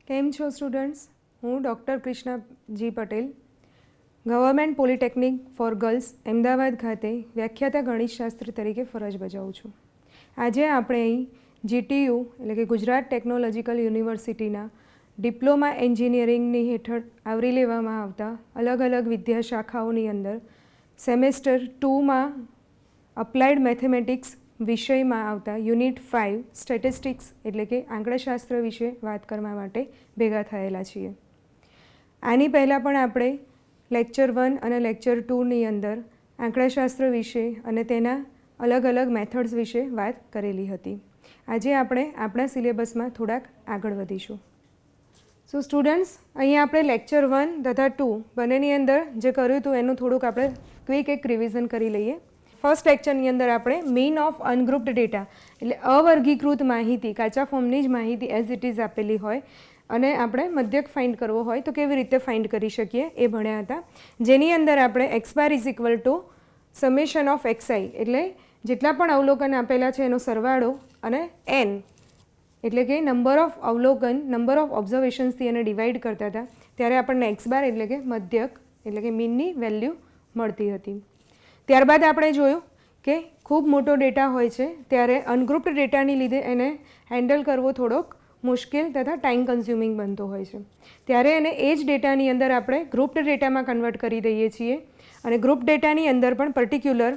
કેમ છો સ્ટુડન્ટ્સ? હું doctor Krishna ji Patel, government polytechnic for girls Ahmedabad ખાતે વ્યાખ્યાતા ગણિતશાસ્ત્ર તરીકે ફરજ બજાવું છું. આજે આપણે અહીં GTU એટલે કે ગુજરાત ટેકનોલોજીકલ યુનિવર્સિટીના ડિપ્લોમા એન્જિનિયરિંગની હેઠળ આવરી લેવામાં આવતા અલગ અલગ વિદ્યાશાખાઓની અંદર સેમેસ્ટર 2માં અપ્લાઇડ મેથેમેટિક્સ વિષયમાં આવતા યુનિટ 5 સ્ટેટિસ્ટિક્સ એટલે કે આંકડાશાસ્ત્ર વિશે વાત કરવા માટે ભેગા થયેલા છીએ. આની પહેલાં પણ આપણે લેક્ચર 1 અને લેક્ચર 2ની અંદર આંકડાશાસ્ત્ર વિશે અને તેના અલગ અલગ મેથડ્સ વિશે વાત કરેલી હતી. આજે આપણે આપણા સિલેબસમાં થોડાક આગળ વધીશું. સો સ્ટુડન્ટ્સ, અહીંયા આપણે લેક્ચર 1 તથા 2 બંનેની અંદર જે કર્યું હતું એનું થોડુંક આપણે ક્વિક એક રિવિઝન કરી લઈએ. ફર્સ્ટ લેક્ચરની અંદર આપણે મીન ઓફ અનગ્રુપ્ડ ડેટા એટલે અવર્ગીકૃત માહિતી, કાચા ફોર્મની જ માહિતી એઝ ઇટ ઇઝ આપેલી હોય અને આપણે મધ્યક ફાઇન્ડ કરવો હોય તો કેવી રીતે ફાઇન્ડ કરી શકીએ એ ભણ્યા હતા. જેની અંદર આપણે x bar is equal to summation of xi એટલે જેટલા પણ અવલોકન આપેલા છે એનો સરવાળો અને n એટલે કે નંબર ઓફ અવલોકન નંબર ઓફ ઓબ્ઝર્વેશન્સથી એને ડિવાઈડ કરતા હતા ત્યારે આપણને x બાર એટલે કે મધ્યક એટલે કે મીનની વેલ્યુ મળતી હતી. ત્યારબાદ આપણે જોયું કે ખૂબ મોટો ડેટા હોય છે ત્યારે અનગ્રુપ્ડ ડેટાની લીધે એને હેન્ડલ કરવો થોડોક મુશ્કેલ તથા ટાઈમ કન્ઝ્યુમિંગ બનતો હોય છે. ત્યારે એને એ જ ડેટાની અંદર આપણે ગ્રુપ્ડ ડેટામાં કન્વર્ટ કરી દઈએ છીએ અને ગ્રુપ ડેટાની અંદર પણ પર્ટિક્યુલર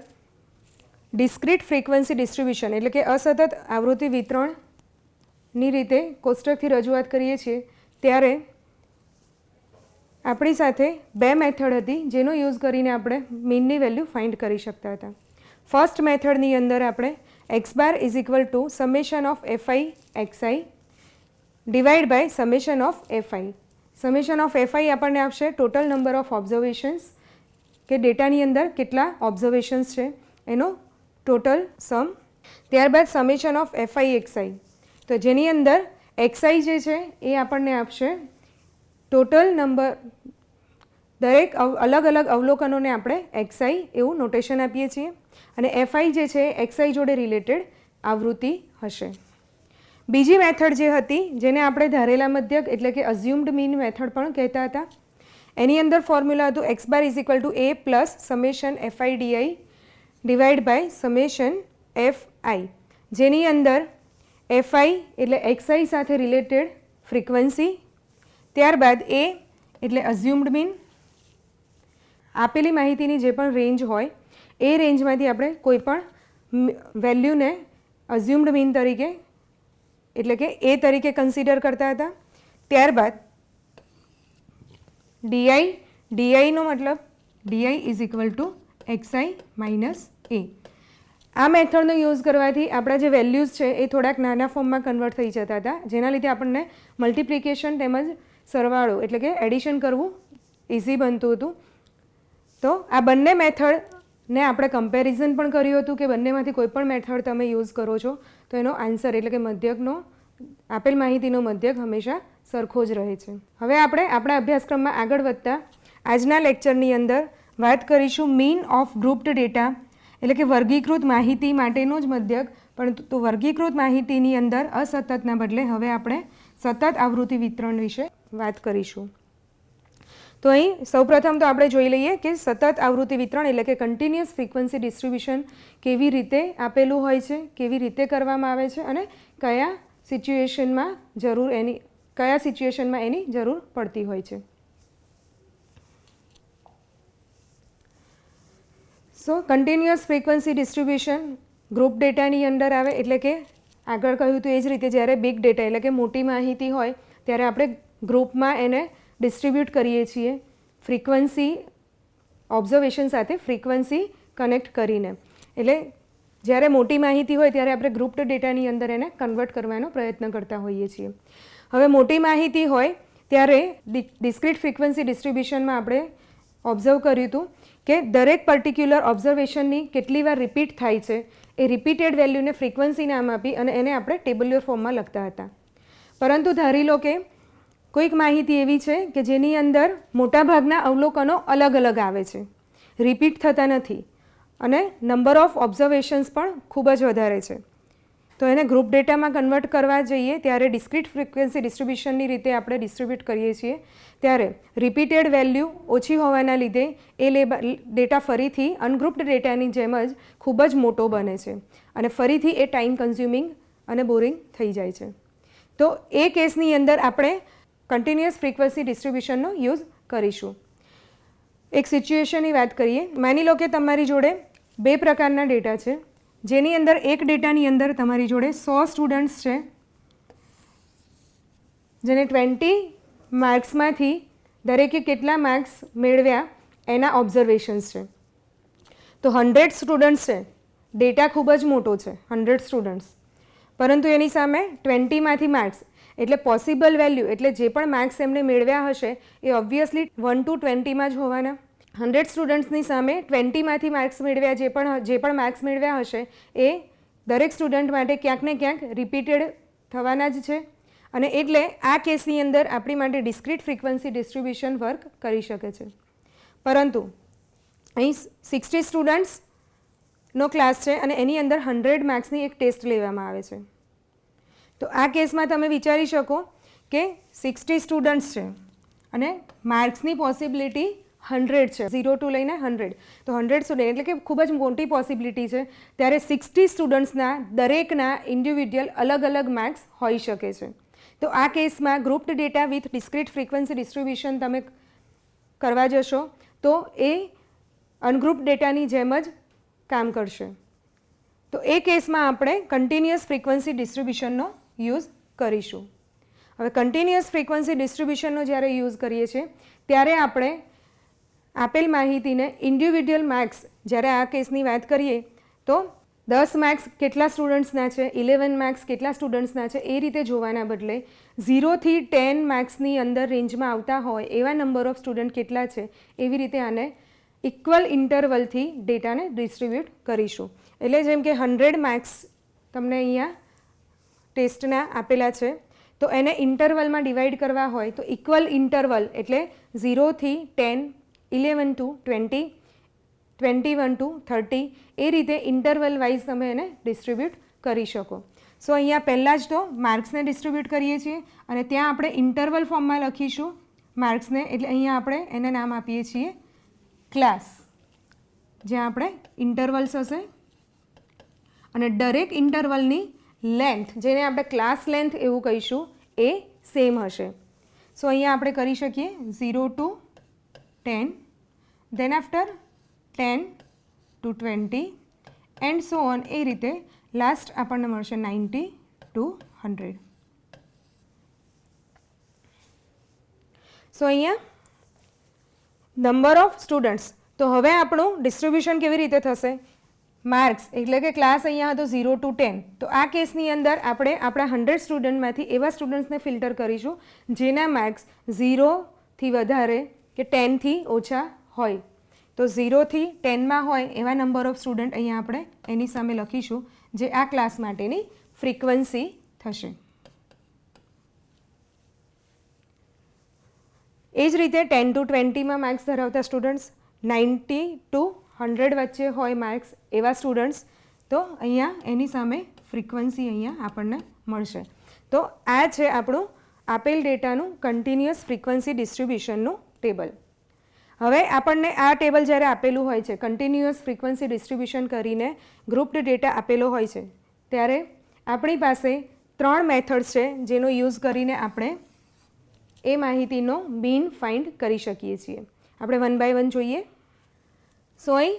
ડિસ્ક્રીટ ફ્રીક્વન્સી ડિસ્ટ્રીબ્યુશન એટલે કે અસતત આવૃત્તિ વિતરણની રીતે કોષ્ટકથી રજૂઆત કરીએ છીએ. ત્યારે આપણી સાથે બે મેથડ હતી જેનો યુઝ કરીને આપણે મીનની વેલ્યુ ફાઇન્ડ કરી શકતા હતા. ફર્સ્ટ મેથડની અંદર આપણે x bar is equal to summation of fi xi divide by summation of fi. Summation of fi આપણને આપશે ટોટલ નંબર ઓફ ઓબ્ઝર્વેશન્સ કે ડેટાની અંદર કેટલા ઓબ્ઝર્વેશન્સ છે એનો ટોટલ સમ. ત્યારબાદ સમેશન ઓફ fi xi તો જેની અંદર xi જે છે એ આપણને આપશે ટોટલ નંબર, દરેક અલગ અલગ અવલોકનોને આપણે xi એવું નોટેશન આપીએ છીએ અને fi જે છે xi જોડે રિલેટેડ આવૃત્તિ હશે. બીજી મેથડ જે હતી જેને આપણે ધારેલા મધ્યક એટલે કે અઝ્યુમ્ડ મીન મેથડ પણ કહેતા હતા. એની અંદર ફોર્મ્યુલા હતું x bar is equal to a plus summation fi di divide by summation fi જેની અંદર fi એટલે xi સાથે રિલેટેડ ફ્રીક્વન્સી, ત્યારબાદ એ એટલે અઝ્યુમ્ડ મીન, આપેલી માહિતીની જે પણ રેન્જ હોય એ રેન્જમાંથી આપણે કોઈ પણ વેલ્યુને અઝ્યુમ્ડ મીન તરીકે એટલે કે એ તરીકે કન્સિડર કરતા હતા. ત્યારબાદ ડીનો મતલબ di is equal to xi minus A. આ મેથડનો યુઝ કરવાથી આપણા જે વેલ્યુઝ છે એ થોડાક નાના ફોર્મમાં કન્વર્ટ થઈ જતા હતા જેના લીધે આપણને મલ્ટિપ્લિકેશન તેમજ સરવાળો એટલે કે એડિશન કરવું ઇઝી બનતું હતું. તો આ બંને મેથડને આપણે કમ્પેરિઝન પણ કર્યું હતું કે બંનેમાંથી કોઈ પણ મેથડ તમે યુઝ કરો છો તો એનો આન્સર એટલે કે મધ્યકનો આપેલ માહિતીનો મધ્યક હંમેશા સરખો જ રહે છે. હવે આપણે આપણા અભ્યાસક્રમમાં આગળ વધતા આજના લેક્ચરની અંદર વાત કરીશું મીન ઓફ ગ્રુપ્ડ ડેટા એટલે કે વર્ગીકૃત માહિતી માટેનો જ મધ્યક, પણ તો વર્ગીકૃત માહિતીની અંદર અસતતના બદલે હવે આપણે સતત આવૃત્તિ વિતરણ વિશે વાત કરીશું. તો અહીં સૌપ્રથમ તો આપણે જોઈ લઈએ કે સતત આવૃત્તિ વિતરણ એટલે કે કન્ટિન્યુઅસ ફ્રીક્વન્સી ડિસ્ટ્રીબ્યુશન કેવી રીતે આપેલું હોય છે, કેવી રીતે કરવામાં આવે છે અને કયા સિચ્યુએશનમાં એની જરૂર પડતી હોય છે. સો કન્ટિન્યુઅસ ફ્રીક્વન્સી ડિસ્ટ્રીબ્યુશન ગ્રુપ ડેટાની અંદર આવે એટલે કે આગળ કહ્યું હતું એ જ રીતે જ્યારે બિગ ડેટા એટલે કે મોટી માહિતી હોય ત્યારે આપણે ગ્રુપમાં એને ડિસ્ટ્રીબ્યુટ કરીએ છીએ ફ્રીક્વન્સી ઓબ્ઝર્વેશન સાથે ફ્રીક્વન્સી કનેક્ટ કરીને. એટલે જ્યારે મોટી માહિતી હોય ત્યારે આપણે ગ્રુપ્ડ ડેટાની અંદર એને કન્વર્ટ કરવાનો પ્રયત્ન કરતા હોઈએ છીએ. હવે મોટી માહિતી હોય ત્યારે ડિસ્ક્રીટ ફ્રીક્વન્સી ડિસ્ટ્રીબ્યુશનમાં આપણે ઓબ્ઝર્વ કર્યું હતું કે દરેક પર્ટિક્યુલર ઓબ્ઝર્વેશનની કેટલી વાર રિપીટ થાય છે એ રિપીટેડ વેલ્યુને ફ્રીક્વન્સી નામ આપી અને એને આપણે ટેબ્યુલર ફોર્મમાં લખતા હતા. પરંતુ ધારી લો કે કોઈક માહિતી એવી છે કે જેની અંદર મોટાભાગના અવલોકનો અલગ અલગ આવે છે, રિપીટ થતા નથી અને નંબર ઓફ ઓબ્ઝર્વેશન્સ પણ ખૂબ જ વધારે છે. તો એને ગ્રુપ ડેટામાં કન્વર્ટ કરવા જઈએ ત્યારે ડિસ્ક્રીટ ફ્રિક્વન્સી ડિસ્ટ્રીબ્યુશનની રીતે આપણે ડિસ્ટ્રીબ્યુટ કરીએ છીએ ત્યારે રિપીટેડ વેલ્યુ ઓછી હોવાના લીધે એ ડેટા ફરીથી અનગ્રુપ્ડ ડેટાની જેમ જ ખૂબ જ મોટો બને છે અને ફરીથી એ ટાઈમ કન્ઝ્યુમિંગ અને બોરિંગ થઈ જાય છે. તો એ કેસની અંદર આપણે કન્ટિન્યુઅસ ફ્રિક્વન્સી ડિસ્ટ્રીબ્યુશનનો યુઝ કરીશું. એક સિચ્યુએશનની વાત કરીએ. માની લો કે તમારી જોડે 2 પ્રકારના ડેટા છે, જેની અંદર એક ડેટાની અંદર તમારી જોડે 100 સ્ટુડન્ટ્સ છે, જેને 20 માર્ક્સમાંથી દરેકે કેટલા માર્ક્સ મેળવ્યા એના ઓબ્ઝર્વેશન્સ છે. તો 100 સ્ટુડન્ટ્સ છે, ડેટા ખૂબ જ મોટો છે 100 સ્ટુડન્ટ્સ, પરંતુ એની સામે 20માંથી માર્ક્સ એટલે પોસિબલ વેલ્યુ એટલે જે પણ માર્ક્સ એમને મેળવ્યા હશે એ ઓબ્વિયસલી 1 to 20માં જ હોવાના. 100 સ્ટુડન્ટ્સની સામે 20માંથી માર્ક્સ મેળવ્યા જે પણ માર્ક્સ મેળવ્યા હશે એ દરેક સ્ટુડન્ટ માટે ક્યાંક ને ક્યાંક રિપીટેડ થવાના જ છે અને એટલે આ કેસની અંદર આપણી માટે ડિસ્ક્રીટ ફ્રિક્વન્સી ડિસ્ટ્રીબ્યુશન વર્ક કરી શકે છે. પરંતુ અહીં 60 સ્ટુડન્ટ્સનો ક્લાસ છે અને એની અંદર 100 માર્ક્સની એક ટેસ્ટ લેવામાં આવે છે. તો આ કેસમાં તમે વિચારી શકો કે 60 સ્ટુડન્ટ્સ છે અને માર્ક્સની પોસિબિલિટી 100 છે, 0 to લઈને 100. તો 100 સ્ટુડન્ટ એટલે કે ખૂબ જ મોટી પોસિબિલિટી છે. ત્યારે 60 સ્ટુડન્ટ્સના દરેકના ઇન્ડિવિડ્યુઅલ અલગ અલગ માર્ક્સ હોઈ શકે છે. તો આ કેસમાં grouped data with discrete frequency distribution તમે કરવા જશો તો એ અનગ્રુપ્ડ ડેટાની જેમ જ કામ કરશે. તો એ કેસમાં આપણે કન્ટિન્યુઅસ ફ્રિક્વન્સી ડિસ્ટ્રીબ્યુશનનો યુઝ કરીશું. હવે કન્ટિન્યુઅસ ફ્રિક્વન્સી ડિસ્ટ્રીબ્યુશનનો જ્યારે યુઝ કરીએ છીએ ત્યારે આપણે આપેલ માહિતીને ઇન્ડિવિડ્યુઅલ માર્ક્સ, જ્યારે આ કેસની વાત કરીએ તો 10 માર્ક્સ કેટલા સ્ટુડન્ટ્સના છે, 11 માર્ક્સ કેટલા સ્ટુડન્ટ્સના છે એ રીતે જોવાના બદલે 0 થી 10 માર્ક્સની અંદર રેન્જમાં આવતા હોય એવા નંબર ઓફ સ્ટુડન્ટ કેટલા છે એવી રીતે આને ઇક્વલ ઇન્ટરવલથી ડેટાને ડિસ્ટ્રીબ્યુટ કરીશું. એટલે જેમ કે 100 માર્ક્સ તમને અહીંયા ટેસ્ટના આપેલા છે તો એને ઇન્ટરવલમાં ડિવાઈડ કરવા હોય તો ઇક્વલ ઇન્ટરવલ એટલે 0 થી 10, 11 to 20, 21 to 30 એ રીતે ઇન્ટરવલ વાઇઝ તમે એને ડિસ્ટ્રીબ્યુટ કરી શકો. સો અહીંયા પહેલાં જ તો માર્ક્સને ડિસ્ટ્રીબ્યુટ કરીએ છીએ અને ત્યાં આપણે ઇન્ટરવલ ફોર્મમાં લખીશું માર્ક્સને, એટલે અહીંયા આપણે એને નામ આપીએ છીએ ક્લાસ, જ્યાં આપણે ઇન્ટરવલ્સ હશે અને દરેક ઇન્ટરવલની લેન્થ, જેને આપણે ક્લાસ લેન્થ એવું કહીશું, એ સેમ હશે. સો અહીંયા આપણે કરી શકીએ 0 to 10, then after 10 to 20 and so on, એ રીતે લાસ્ટ આપણને મળશે 90 to 100. સો અહીંયા નંબર ઓફ સ્ટુડન્ટ્સ. તો હવે આપણું ડિસ્ટ્રીબ્યુશન કેવી રીતે થશે? માર્ક્સ એટલે કે ક્લાસ અહીંયા હતો 0 to 10. તો આ કેસની અંદર આપણે આપણા 100 સ્ટુડન્ટમાંથી એવા સ્ટુડન્ટ્સને ફિલ્ટર કરીશું જેના માર્ક્સ 0થી વધારે કે 10થી ઓછા હોય. તો 0થી 10માં હોય એવા નંબર ઓફ સ્ટુડન્ટ અહીંયા આપણે એની સામે લખીશું, જે આ ક્લાસ માટેની ફ્રિક્વન્સી થશે. એ જ રીતે 10 to 20માં માર્ક્સ ધરાવતા સ્ટુડન્ટ્સ, 90 to 100 વચ્ચે હોય માર્ક્સ એવા સ્ટુડન્ટ્સ, તો અહીંયા એની સામે ફ્રિક્વન્સી અહીંયા આપણને મળશે. તો આ છે આપણું આપેલ ડેટાનું કન્ટિન્યુઅસ ફ્રિક્વન્સી ડિસ્ટ્રીબ્યુશનનું ટેબલ. હવે આપણને આ ટેબલ જ્યારે આપેલું હોય છે, કન્ટિન્યુઅસ ફ્રિક્વન્સી ડિસ્ટ્રીબ્યુશન કરીને ગ્રુપ્ડ ડેટા આપેલો હોય છે, ત્યારે આપણી પાસે 3 મેથડ્સ છે જેનો યુઝ કરીને આપણે એ માહિતીનો મીન ફાઇન્ડ કરી શકીએ છીએ. આપણે 1 by 1 જોઈએ. સો અહીં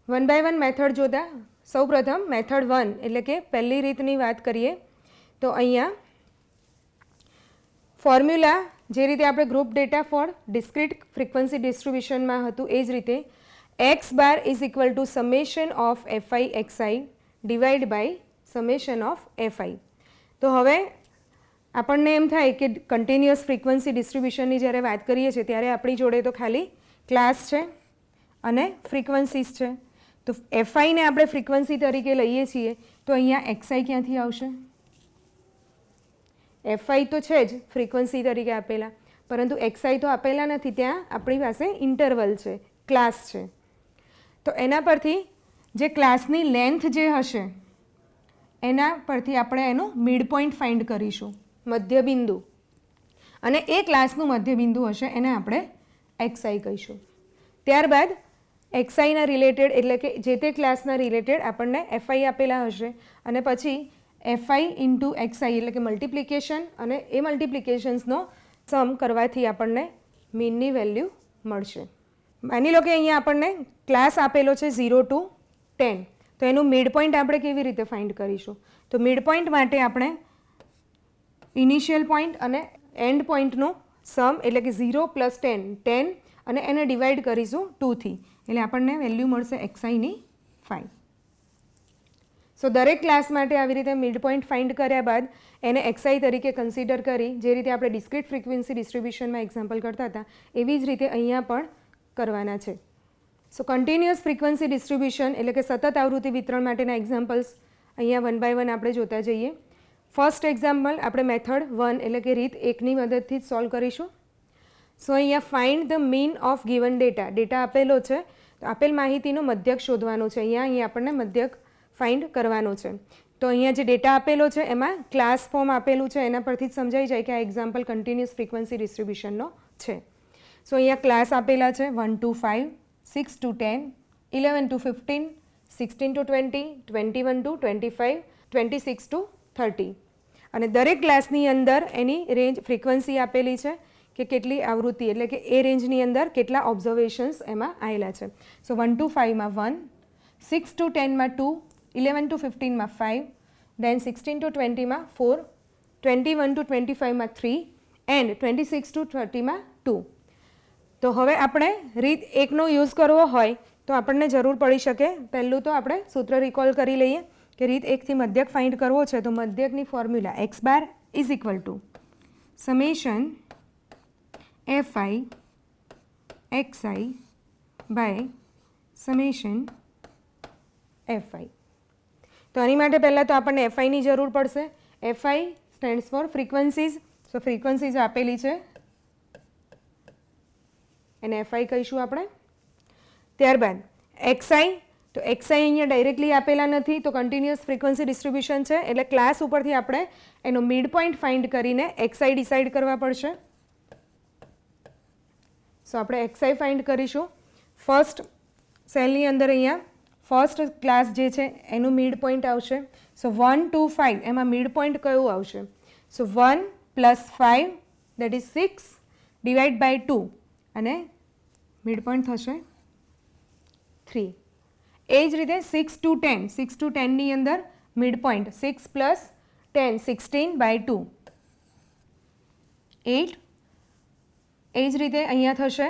1 by 1 મેથડ જોતા સૌપ્રથમ મેથડ 1 એટલે કે પહેલી રીતની વાત કરીએ તો અહીંયા ફોર્મ્યુલા જે રીતે આપણે group data for discrete frequency ડિસ્ટ્રીબ્યુશનમાં હતું એ જ રીતે x bar is equal to summation of fi xi divide by summation of fi. તો હવે આપણને એમ થાય કે કન્ટિન્યુઅસ ફ્રિક્વન્સી ડિસ્ટ્રીબ્યુશનની જ્યારે વાત કરીએ છીએ ત્યારે આપણી જોડે તો ખાલી ક્લાસ છે અને ફ્રિક્વન્સીસ છે. તો એફઆઈને આપણે ફ્રિક્વન્સી તરીકે લઈએ છીએ તો અહીંયા એક્સઆઈ ક્યાંથી આવશે? એફઆઈ તો છે જ ફ્રિક્વન્સી તરીકે આપેલા, પરંતુ એક્સઆઈ તો આપેલા નથી. ત્યાં આપણી પાસે ઇન્ટરવલ છે, ક્લાસ છે. તો એના પરથી જે ક્લાસની લેન્થ જે હશે એના પરથી આપણે એનું મિડ પોઈન્ટ ફાઇન્ડ કરીશું, મધ્યબિંદુ. અને એ ક્લાસનું મધ્યબિંદુ હશે એને આપણે એક્સઆઈ કહીશું. ત્યારબાદ એક્સઆઈના રિલેટેડ એટલે કે જે તે ક્લાસના રિલેટેડ આપણને એફઆઈ આપેલા હશે અને પછી એફઆઈ ઇન્ટુ એક્સઆઈ એટલે કે મલ્ટિપ્લિકેશન, અને એ મલ્ટિપ્લિકેશન્સનો સમ કરવાથી આપણને મીનની વેલ્યુ મળશે. માની લો કે અહીંયા આપણને ક્લાસ આપેલો છે 0 to 10, તો એનું મિડ પોઈન્ટ આપણે કેવી રીતે ફાઇન્ડ કરીશું? તો મિડ પોઈન્ટ માટે આપણે ઇનિશિયલ પોઈન્ટ અને એન્ડ પોઈન્ટનું સમ એટલે કે 0 + 10 અને એને ડિવાઈડ કરીશું 2 થી, એટલે આપણને વેલ્યુ મળશે એક્સઆઈની 5. સો દરેક ક્લાસ માટે આવી રીતે મિડ પોઈન્ટ ફાઇન્ડ કર્યા બાદ એને એક્સઆઈ તરીકે કન્સિડર કરી, જે રીતે આપણે ડિસ્ક્રીટ ફ્રીક્વન્સી ડિસ્ટ્રીબ્યુશનમાં એક્ઝામ્પલ કરતા હતા એવી જ રીતે અહીંયા પણ કરવાના છે. સો કન્ટિન્યુઅસ ફ્રીક્વન્સી ડિસ્ટ્રીબ્યુશન એટલે કે સતત આવૃત્તિ વિતરણ માટેના એક્ઝામ્પલ્સ અહીંયા 1 by 1 આપણે જોતા જઈએ. ફર્સ્ટ એક્ઝામ્પલ આપણે મેથડ 1 એટલે કે રીત 1ની મદદથી જ સોલ્વ કરીશું. સો અહીંયા find the mean of given data. Data આપેલો છે તો આપેલ માહિતીનો મધ્યક શોધવાનો છે. અહીંયા આપણને મધ્યક ફાઇન્ડ કરવાનો છે. તો અહીંયા જે ડેટા આપેલો છે એમાં ક્લાસ ફોર્મ આપેલું છે, એના પરથી જ સમજાઈ જાય કે આ એક્ઝામ્પલ કન્ટિન્યુઅસ ફ્રીક્વન્સી ડિસ્ટ્રીબ્યુશનનો છે. સો અહીંયા ક્લાસ આપેલા છે 1 to 5, 6 to 10, 11 to 15, 16 to 20, 21 to 25, 26 to 30. અને દરેક ક્લાસની અંદર એની રેન્જ ફ્રીક્વન્સી આપેલી છે કે કેટલી આવૃત્તિ એટલે કે એ રેન્જની અંદર કેટલા ઓબ્ઝર્વેશન્સ એમાં આવેલા છે. સો 1 to 5માં 1, 6 to 10માં 2, 11 to 15માં 5, દેન 16 to 20માં 4, 21 to 25માં 3 એન્ડ 26 to 30માં 2. તો હવે આપણે રીત 1નો યુઝ કરવો હોય તો આપણને જરૂર પડી શકે, પહેલું તો આપણે સૂત્ર રિકોલ કરી લઈએ કે રીત 1થી મધ્યક ફાઇન્ડ કરવો છે તો મધ્યકની formula x bar is equal to summation fi xi by summation fi. તો આની માટે પહેલાં તો આપણને એફઆઈની જરૂર પડશે. FI stands for frequencies. So frequencies આપેલી છે એને એફઆઈ કહીશું આપણે. ત્યારબાદ એક્સઆઈ, તો એક્સઆઈ અહીંયા ડાયરેક્ટલી આપેલા નથી તો કન્ટિન્યુઅસ ફ્રીક્વન્સી ડિસ્ટ્રીબ્યુશન છે એટલે ક્લાસ ઉપરથી આપણે એનો મિડ પોઈન્ટ ફાઇન્ડ કરીને એક્સઆઈ ડિસાઇડ કરવા પડશે. સો આપણે એક્સઆઈ ફાઇન્ડ કરીશું. ફર્સ્ટ સેલની અંદર અહીંયા ફર્સ્ટ ક્લાસ જે છે એનું મિડ પોઈન્ટ આવશે. સો 1 to 5 એમાં મિડ પોઈન્ટ કયું આવશે? સો 1 + 5 દેટ ઇઝ 6 ડિવાઈડ બાય 2 અને મિડ પોઈન્ટ થશે 3. એ જ રીતે 6 to 10, 6 to 10ની અંદર મિડ પોઈન્ટ 6 + 10 16 by 2 8. એ જ રીતે અહીંયા થશે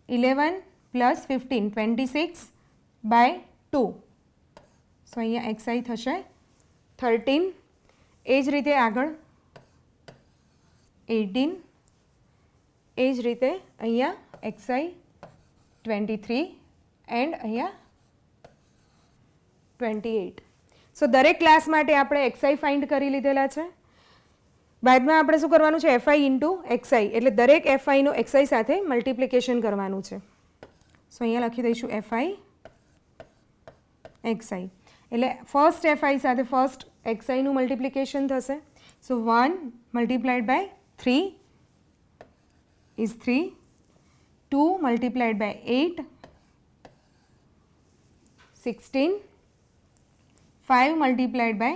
11 + 15 26 by 2. સો અહીંયા એક્સઆઈ થશે 13. એ જ રીતે આગળ 18. એ જ રીતે અહીંયા એક્સઆઈ 23 એન્ડ અહીંયા 28. સો દરેક ક્લાસ માટે આપણે એક્સઆઈ ફાઇન્ડ કરી લીધેલા છે. બાદમાં આપણે શું કરવાનું છે? એફઆઈ ઇન્ટુ એક્સઆઈ એટલે દરેક એફઆઈનું એક્સઆઈ સાથે મલ્ટિપ્લિકેશન કરવાનું છે. સો અહીંયા લખી દઈશું એફઆઈ એક્સઆઈ એટલે ફર્સ્ટ એફઆઈ સાથે ફર્સ્ટ એક્સઆઈનું મલ્ટિપ્લિકેશન થશે. સો 1 multiplied by 3 is 3, 2 multiplied by 8, 16, 5 multiplied by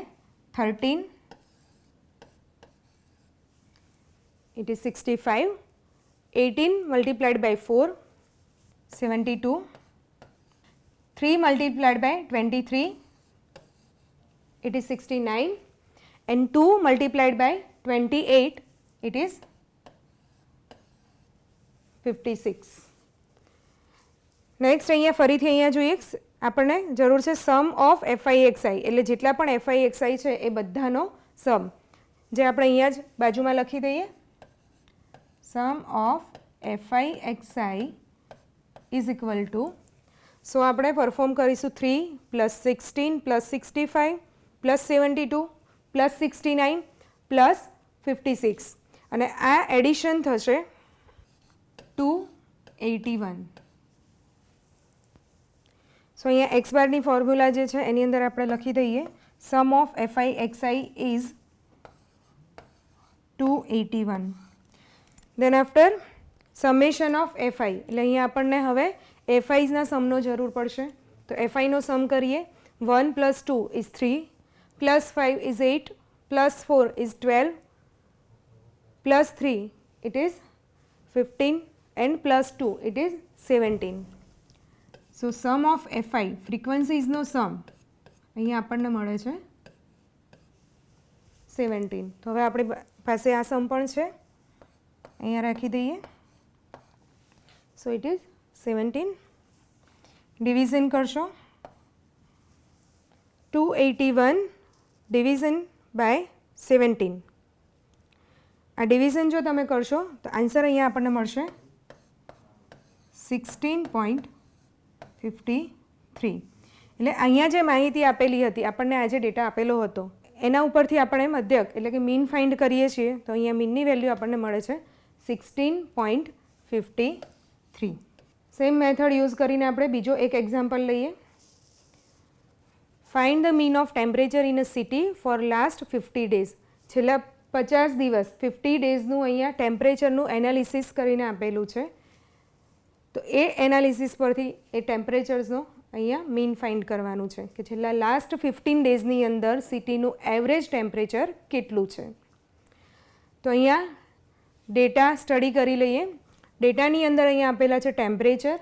13, it is 65, 18 multiplied by 4, 72, 3 multiplied by 23, it is 69, and 2 multiplied by 28, it is 56. Next અહીંયા ફરીથી અહીંયા જોઈએ આપણને જરૂર છે સમ ઓફ એફઆઈ એક્સઆઈ એટલે જેટલા પણ એફઆઈ એક્સઆઈ છે એ બધાનો સમ જે આપણે અહીંયા જ બાજુમાં લખી દઈએ. Sum of FI XI is equal to, so આપણે પરફોર્મ કરીશું 3 + 16 + 65 + 72 + 69 + 56 અને આ એડિશન થશે 281. સો અહીંયા એક્સ બારની ફોર્મ્યુલા જે છે એની અંદર આપણે લખી દઈએ sum of fi xi is 281. then after summation of fi, એટલે અહીંયા આપણને હવે FIsના સમનો જરૂર પડશે. તો FIનો સમ કરીએ. 1 + 2 is 3 + 5 is 8 + 4 is 12 + 3 it is 15 and +2 it is 17. so sum of FI frequencies નો સમ અહીંયા આપણને મળે છે 17. તો હવે આપણી પાસે આ સમ પણ છે, અહીંયા રાખી દઈએ. So it is 17. ડિવિઝન કરશો. 281 ડિવિઝન બાય 17. આ ડિવિઝન જો તમે કરશો તો આન્સર અહીંયા આપણને મળશે 16.53. એટલે અહીંયા જે માહિતી આપેલી હતી, આપણને આ જે ડેટા આપેલો હતો એના ઉપરથી આપણે મધ્યક એટલે કે મીન ફાઇન્ડ કરીએ છીએ. તો અહીંયા મીનની વેલ્યુ આપણને મળે છે 16.53. સેમ મેથડ યુઝ કરીને આપણે બીજો એક એક્ઝામ્પલ લઈએ. Find the mean of temperature in a city for last 50 days. છેલ્લા 50 દિવસ 50 ડેઝનું અહીંયા ટેમ્પરેચરનું એનાલિસિસ કરીને આપેલું છે. તો એ એનાલિસિસ પરથી એ ટેમ્પરેચર્સનો અહીંયા મીન ફાઇન્ડ કરવાનું છે કે છેલ્લા લાસ્ટ 15 ડેઝની અંદર સિટીનું એવરેજ ટેમ્પરેચર કેટલું છે. તો અહીંયા ડેટા સ્ટડી કરી લઈએ. ડેટાની અંદર અહીંયા આપેલા છે ટેમ્પરેચર,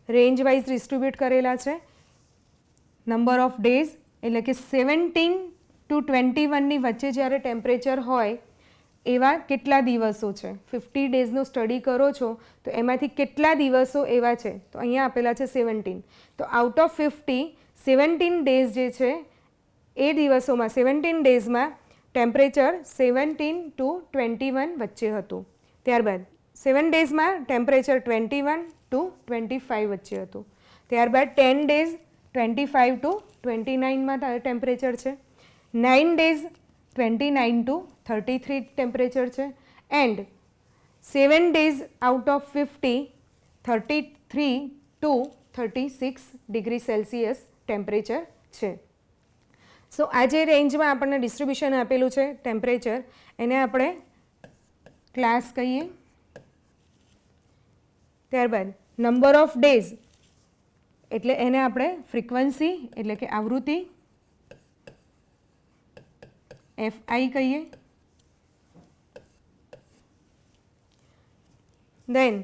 રેન્જ વાઇઝ ડિસ્ટ્રીબ્યુટ કરેલા છે. નંબર ઓફ ડેઝ એટલે કે 17 to 21ની વચ્ચે જ્યારે ટેમ્પરેચર હોય એવા કેટલા દિવસો છે. 50 ડેઝનો સ્ટડી કરો છો તો એમાંથી કેટલા દિવસો એવા છે, તો અહીંયા આપેલા છે 17. તો આઉટ ઓફ 50 17 ડેઝ જે છે એ દિવસોમાં 17 ડેઝમાં ટેમ્પરેચર 17 to 21 વચ્ચે હતું. ત્યારબાદ 7 ડેઝમાં ટેમ્પરેચર 21 to 25 વચ્ચે હતું. ત્યારબાદ 10 ડેઝ 25 to 29માં ટેમ્પરેચર છે. 9 ડેઝ 29 to 33 ટેમ્પરેચર છે. And 7 days out of 50 33 to 36 degree Celsius temperature છે. સો આ જે રેન્જમાં આપણને ડિસ્ટ્રીબ્યુશન આપેલું છે ટેમ્પરેચર, એને આપણે ક્લાસ કહીએ. ત્યારબાદ નંબર ઓફ ડેઝ એટલે એને આપણે ફ્રીક્વન્સી એટલે કે આવૃત્તિ FI કહીએ. દેન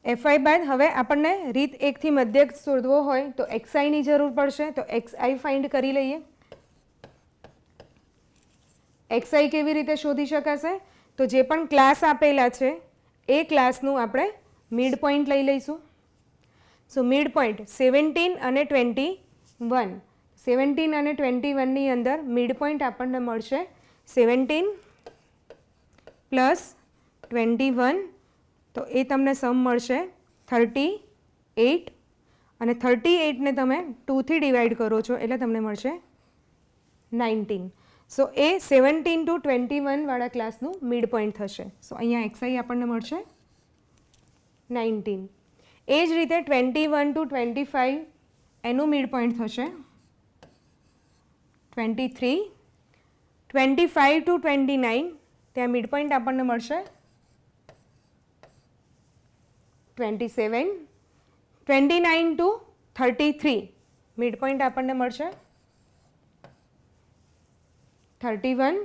FI બાદ હવે આપણને રીત એકથી મધ્યક શોધવો હોય તો XIની જરૂર પડશે. તો XI ફાઇન્ડ કરી લઈએ. XI કેવી રીતે શોધી શકાશે? તો જે પણ ક્લાસ આપેલા છે એ ક્લાસનું આપણે મિડ પોઈન્ટ લઈ લઈશું. સો મિડ પોઈન્ટ 17 અને 21. 17 અને 21ની અંદર મિડ પોઈન્ટ આપણને મળશે 17 પ્લસ 21. તો એ તમને સમ મળશે 38 અને 38ને તમે 2થી ડિવાઈડ કરો છો એટલે તમને મળશે 19. સો એ 17 to 21 વાળા ક્લાસનું મિડ પોઈન્ટ થશે. સો અહીંયા XI આપણને મળશે 19. એ જ રીતે 21 to 25 એનું મિડ પોઈન્ટ થશે 23. 25 to 29 ત્યાં મિડ પોઈન્ટ આપણને મળશે 27. 29 to 33 મિડ પોઈન્ટ આપણને મળશે 31.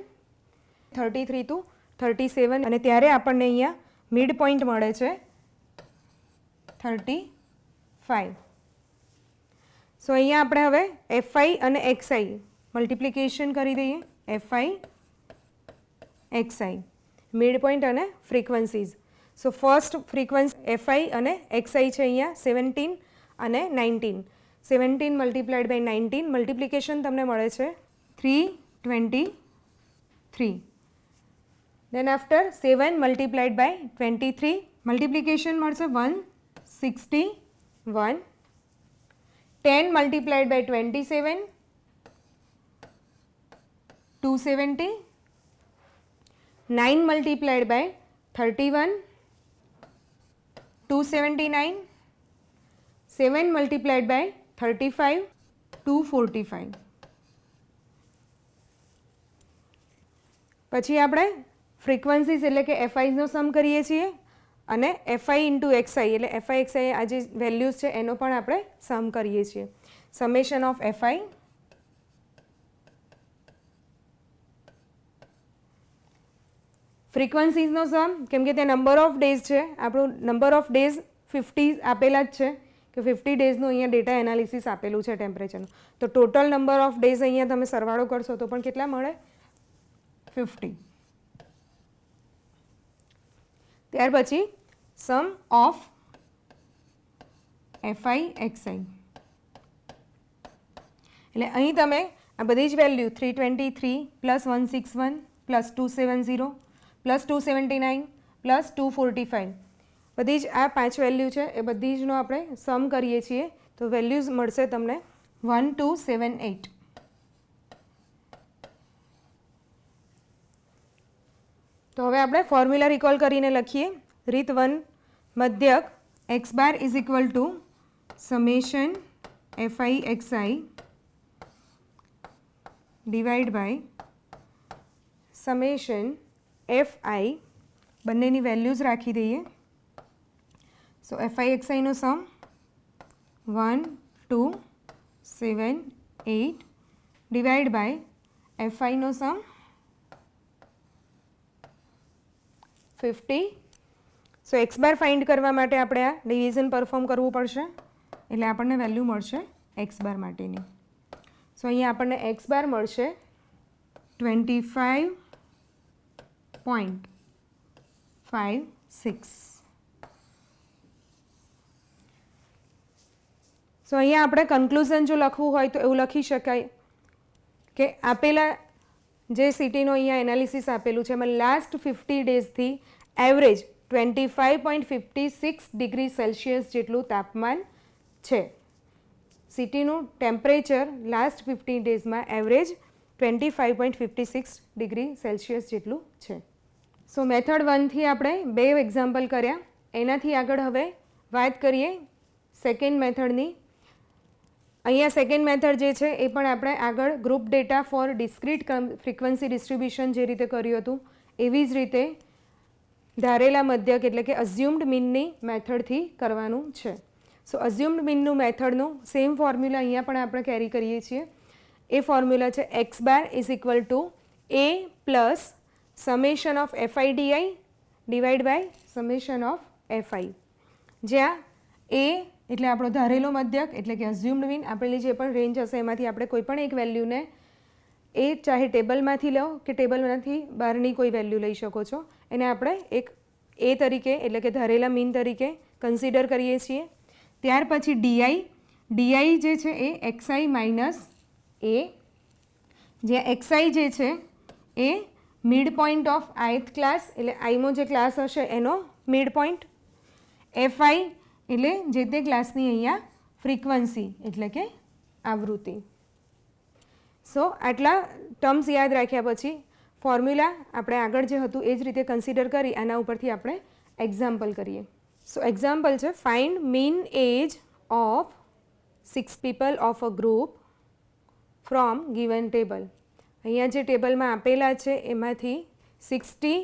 33 to 37 અને ત્યારે આપણને અહીંયા મિડ પોઈન્ટ મળે છે 35. સો અહીંયા આપણે હવે FI અને XI મલ્ટિપ્લિકેશન કરી દઈએ. FI XI મિડ પોઈન્ટ અને frequencies. So first frequency FI અને XI છે અહીંયા 17 અને 19. 17 મલ્ટીપ્લાઇડ બાય 19 મલ્ટિપ્લિકેશન તમને મળે છે 323. Then after 7 multiplied by 23 multiplication મળશે 161. 10 multiplied by 27 270. 9 multiplied by 31 279. 7 multiplied by 35 245. પછી આપણે ફ્રીક્વન્સીઝ એટલે કે એફઆઈઝનો સમ કરીએ છીએ અને એફઆઈ ઇન્ટુ એક્સઆઈ એટલે એફઆઈ એક્સઆઈ આ જે વેલ્યુઝ છે એનો પણ આપણે સમ કરીએ છીએ. સમેશન ઓફ એફઆઈ ફ્રીક્વન્સીઝનો સમ, કેમ કે ત્યાં નંબર ઓફ ડેઝ છે, આપણું નંબર ઓફ ડેઝ 50 આપેલા જ છે કે 50 ડેઝનું અહીંયા ડેટા એનાલિસિસ આપેલું છે ટેમ્પરેચરનું, તો ટોટલ નંબર ઓફ ડેઝ અહીંયા તમે સરવાળો કરશો તો પણ કેટલા મળે 50. ત્યાર પછી સમ ઓફ એફઆઈ એક્સઆઈ એટલે અહીં તમે આ બધી જ value 323 plus 161 plus 270 plus 279 plus 245 બધી જ આ 5 વેલ્યુ છે એ બધી જનો આપણે સમ કરીએ છીએ તો વેલ્યુઝ મળશે તમને 1278. તો હવે આપણે ફોર્મ્યુલા રિકોલ કરીને લખીએ. રીત 1 મધ્યક x bar is equal to summation FI XI divide by summation FI, બંનેની વેલ્યુઝ રાખી દઈએ. સો એફઆઈ એક્સઆઈનો સમ 1278 ડિવાઈડ બાય એફઆઈનો sum 50. So x bar find કરવા માટે આપણે આ ડિવિઝન પરફોર્મ કરવું પડશે એટલે આપણને વેલ્યુ મળશે એક્સ બાર માટેની. સો અહીંયા આપણને એક્સ બાર મળશે 25.56. સો અહીંયા આપણે કન્ક્લુઝન જો લખવું હોય તો એવું લખી શકાય કે આપેલા જે સિટીનો અહીંયા એનાલિસિસ આપેલું છે એમાં લાસ્ટ 50 ડેઝથી એવરેજ 25.56 ડિગ્રી સેલ્સિયસ જેટલું તાપમાન છે. સિટીનું ટેમ્પરેચર લાસ્ટ 50 ડેઝમાં એવરેજ 25.56 ડિગ્રી સેલ્સિયસ જેટલું છે. સો મેથડ 1થી આપણે 2 એક્ઝામ્પલ કર્યા. એનાથી આગળ હવે વાત કરીએ સેકન્ડ મેથડની. અહીંયા સેકન્ડ મેથડ જે છે એ પણ આપણે આગળ group data for discrete frequency distribution જે રીતે કર્યું હતું એવી જ રીતે ધારેલા મધ્યક એટલે કે અઝ્યુમ્ડ મીનની મેથડથી કરવાનું છે. સો અઝ્યુમ્ડ મીનનું મેથડનું સેમ ફોર્મ્યુલા અહીંયા પણ આપણે કેરી કરીએ છીએ. એ ફોર્મ્યુલા છે X bar is equal to A plus summation of FI DI divide by summation of FI, જ્યાં એ એટલે આપણો ધારેલો મધ્યક એટલે કે અઝ્યુમ્ડ મીન, આપેલી જે પણ રેન્જ હશે એમાંથી આપણે કોઈ પણ એક વેલ્યુને એ ચાહે ટેબલમાંથી લો કે ટેબલમાંથી બહારની કોઈ વેલ્યુ લઈ શકો છો, એને આપણે એક એ તરીકે એટલે કે ધારેલા મીન તરીકે કન્સિડર કરીએ છીએ. ત્યાર પછી ડીઆઈ જે છે એ એક્સઆઈ માઇનસ એ, જ્યાં એક્સઆઈ જે છે એ mid point of ith class એટલે આઈમો જે ક્લાસ હશે એનો મિડ પોઈન્ટ, એફઆઈ એટલે જે તે ક્લાસની અહીંયા ફ્રીક્વન્સી એટલે કે આવૃત્તિ. સો આટલા ટર્મ્સ યાદ રાખ્યા પછી ફોર્મ્યુલા આપણે આગળ જે હતું એ જ રીતે કન્સિડર કરી આના ઉપરથી આપણે એક્ઝામ્પલ કરીએ. સો એક્ઝામ્પલ છે find mean age of 6 people of a group from given table. અહીંયા જે ટેબલમાં આપેલા છે એમાંથી 60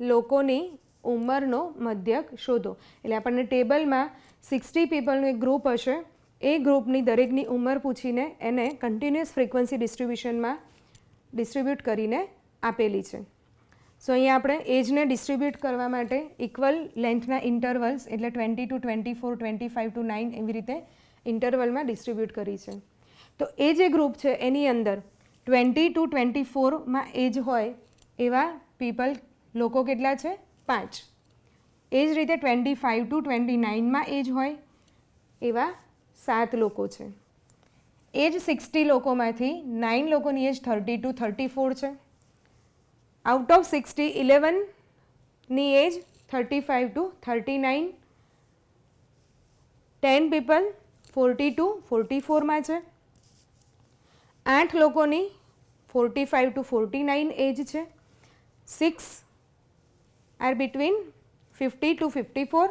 લોકોની ઉંમરનો મધ્યક શોધો. એટલે આપણને ટેબલમાં 60 પીપલનું એક ગ્રુપ હશે, એ ગ્રુપની દરેકની ઉંમર પૂછીને એને કન્ટિન્યુઅસ ફ્રીક્વન્સી ડિસ્ટ્રીબ્યુશનમાં ડિસ્ટ્રીબ્યુટ કરીને આપેલી છે. સો અહીંયા આપણે એજને ડિસ્ટ્રીબ્યુટ કરવા માટે ઇક્વલ લેન્થના ઇન્ટરવલ્સ એટલે 20 to 24, 25 to 9 એવી રીતે ઇન્ટરવલમાં ડિસ્ટ્રીબ્યુટ કરી છે. તો એ જે ગ્રુપ છે એની અંદર 20 to 24માં એજ હોય એવા પીપલ લોકો કેટલા છે 5. એ જ રીતે 25 to 29માં એજ હોય એવા 7 લોકો છે. એ જ 60 લોકોમાંથી 9 લોકોની એજ 30 to 34 છે. આઉટ ઓફ 60 11ની એજ 35 to 39, 10 પીપલ 40 to 44માં છે. 8 લોકોની 45 to 49 એજ છે. 6 આર બિટવીન 50 to 54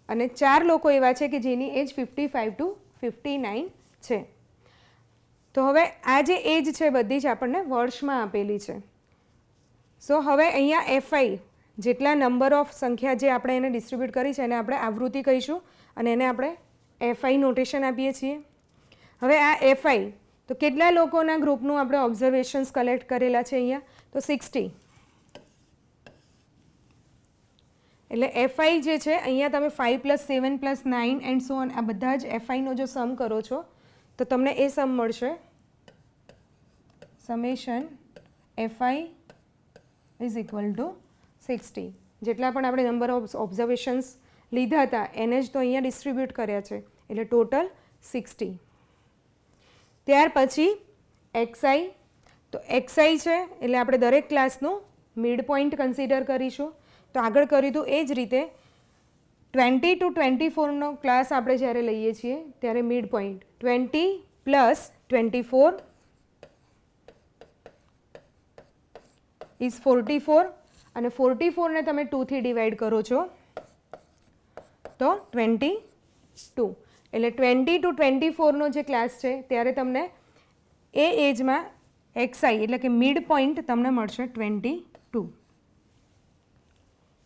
અને 4 લોકો એવા છે કે જેની એજ 55 to 59 છે. તો હવે આ જે એજ છે બધી જ આપણને વર્ષમાં આપેલી છે. સો હવે અહીંયા એફઆઈ જેટલા નંબર ઓફ સંખ્યા જે આપણે એને ડિસ્ટ્રીબ્યુટ કરી છે એને આપણે આવૃત્તિ કહીશું અને એને આપણે એફઆઈ નોટેશન આપીએ છીએ. હવે આ એફઆઈ તો કેટલા લોકોના ગ્રુપનું આપણે ઓબ્ઝર્વેશન્સ કલેક્ટ કરેલા છે અહીંયા તો 60. એટલે એફઆઈ જે છે અહીંયા તમે 5 + 7 + 9 એન્ડ સો ઓન આ બધા જ એફઆઈનો જો સમ કરો છો તો તમને એ સમ મળશે summation FI is equal two 60. જેટલા પણ આપણે નંબર ઓફ ઓબ્ઝર્વેશન્સ લીધા હતા એને જ તો અહીંયા ડિસ્ટ્રીબ્યુટ કર્યા છે એટલે ટોટલ 60. ત્યાર પછી એક્સઆઈ તો એક્સઆઈ છે એટલે આપણે દરેક ક્લાસનું મિડ પોઈન્ટ કન્સિડર કરીશું. તો આગળ કર્યું હતું એ જ રીતે 20 to 24નો ક્લાસ આપણે જ્યારે લઈએ છીએ ત્યારે મિડ પોઈન્ટ 20 + 24 ઇઝ 44 અને 44ને તમે 2થી ડિવાઈડ કરો છો તો 22. એટલે 20 to 24નો જે ક્લાસ છે ત્યારે તમને એ એજમાં એક્સઆઈ એટલે કે મિડ પોઈન્ટ તમને મળશે 22.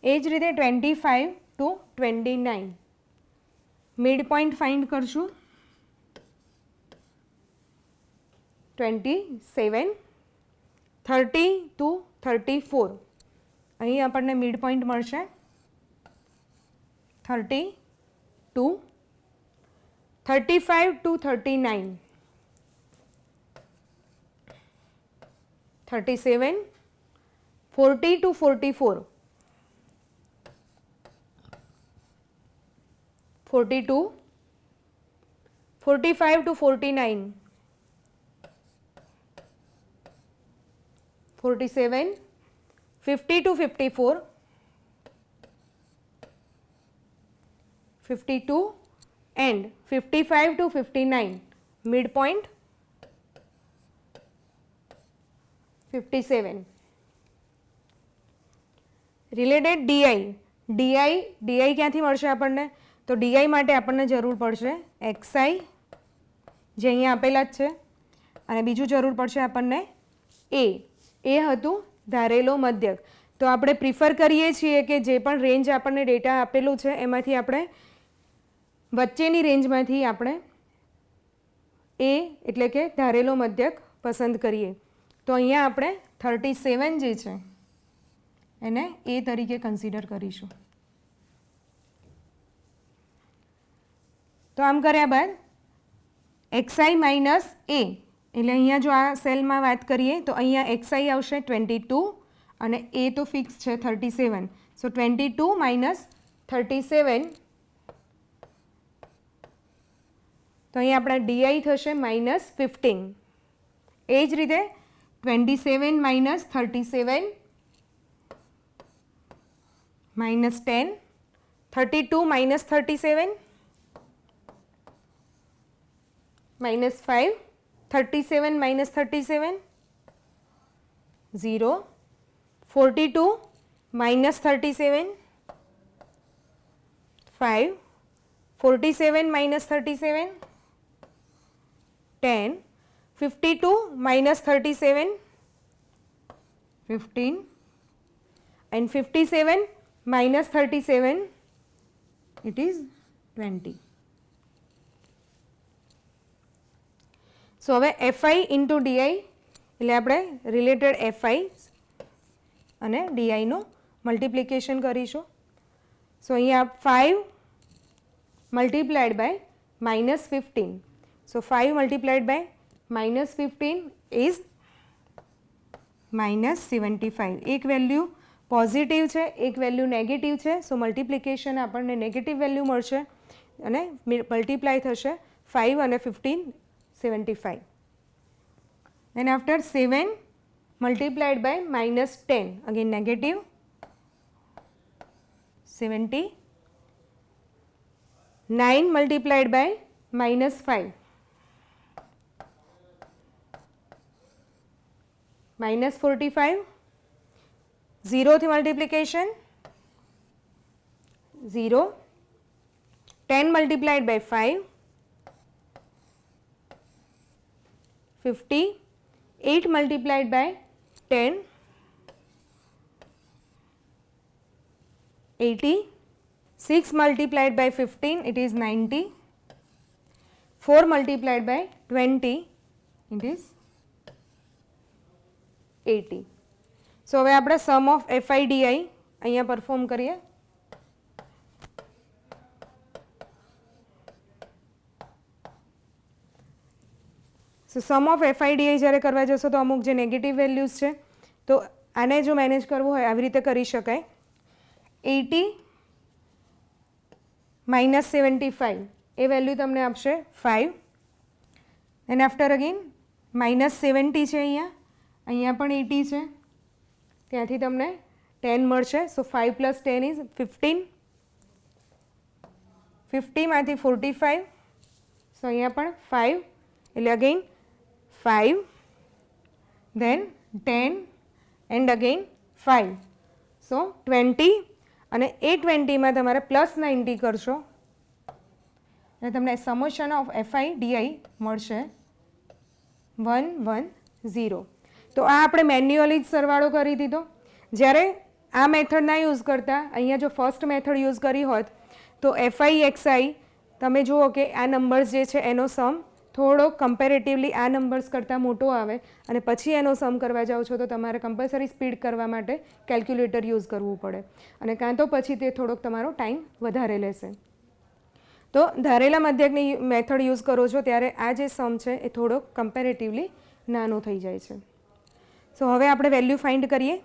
એ જ રીતે 25 to 29 મિડ પોઈન્ટ ફાઇન્ડ કરશું 27. 30 to 34 અહીં આપણને મિડ પોઈન્ટ મળશે 32. 35 to 39 37. 40 to 44 42. 45 to 49 47. 50 to 54 52 and 55 to 59 midpoint 57. Related D I ક્યાંથી મળશે આપણને તો ડીઆઈ માટે આપણને જરૂર પડશે એક્સઆઈ જે અહીંયા આપેલા જ છે અને બીજું જરૂર પડશે આપણને એ હતું ધારેલો મધ્યક. તો આપણે પ્રિફર કરીએ છીએ કે જે પણ રેન્જ આપણને ડેટા આપેલું છે એમાંથી આપણે વચ્ચેની રેન્જમાંથી આપણે એ એટલે કે ધારેલો મધ્યક પસંદ કરીએ. તો અહીંયા આપણે 37 જે છે એને એ તરીકે કન્સિડર કરીશું. તો આમ કર્યા બાદ એક્સઆઈ માઇનસ એ એટલે અહીંયા જો આ સેલમાં વાત કરીએ તો અહીંયા એક્સઆઈ આવશે 22 અને એ તો ફિક્સ છે 37. સો 22 માઇનસ 37 તો અહીંયા આપણા ડીઆઈ થશે -15. એ જ રીતે 27 minus 37 -10. 32 minus 37 -5. 37 minus 37 0. 42 minus 37 5. 47 minus 37 10. 52 minus 37 15 and 57 minus 37 it is 20. સો હવે એફઆઈ ઇન્ટુ ડીઆઈ એટલે આપણે રિલેટેડ એફઆઈ અને ડીઆઈનું મલ્ટિપ્લિકેશન કરીશું. સો અહીંયા 5 multiplied by -15. So 5 multiplied by -15 is -75. એક વેલ્યુ પોઝિટિવ છે એક વેલ્યુ નેગેટિવ છે. સો મલ્ટિપ્લિકેશન આપણને નેગેટિવ વેલ્યુ મળશે અને મલ્ટીપ્લાય થશે 5 અને 15 75. Then after 7 multiplied by -10 again negative 70. 9 multiplied by -5 -45. 0 થી multiplication 0. 10 multiplied by 5 50. 8 multiplied by 10 80. 6 multiplied by 15, it is 90. 4 multiplied by 20, it is 80. સો હવે આપણે સમ ઓફ FIDI અહીંયા પરફોર્મ કરીએ. સો સમ ઓફ FIDI જ્યારે કરવા જશો તો અમુક જે નેગેટિવ વેલ્યુઝ છે તો આને જો મેનેજ કરવું હોય આવી રીતે કરી શકાય. 80 માઇનસ 75 એ વેલ્યુ તમને આપશે 5. એન્ડ આફ્ટર અગેન માઇનસ 70 છે, અહીંયા પણ 80 છે, ત્યાંથી તમને 10 મળશે. સો 5 પ્લસ 10 ઇઝ 15. 50માંથી 45, સો અહીંયા પણ 5, એટલે અગેન 5, then 10 એન્ડ અગેન 5, સો 20. અને એ 20માં તમારે પ્લસ 90 કરશો એટલે તમને સમેશન ઓફ FIDI મળશે 110. તો આ આપણે મેન્યુઅલી જ સરવાળો કરી દીધો. જ્યારે આ મેથડ ના યુઝ કરતા અહીંયા જો ફર્સ્ટ મેથડ યુઝ કરી હોત તો FIXI તમે જુઓ કે આ નંબર્સ જે છે એનો સમ થોડો કમ્પેરેટિવલી આ નંબર્સ કરતાં મોટો આવે અને પછી એનો સમ કરવા જાઓ છો તો તમારે કમ્પલસરી સ્પીડ કરવા માટે કેલ્ક્યુલેટર યુઝ કરવું પડે અને કાં તો પછી તે થોડોક તમારો ટાઈમ વધારે લેશે. તો ધારેલા મધ્યકની મેથડ યુઝ કરો છો ત્યારે આ જે સમ છે એ થોડોક કમ્પેરેટિવલી નાનો થઈ જાય છે. સો હવે આપણે વેલ્યુ ફાઇન્ડ કરીએ.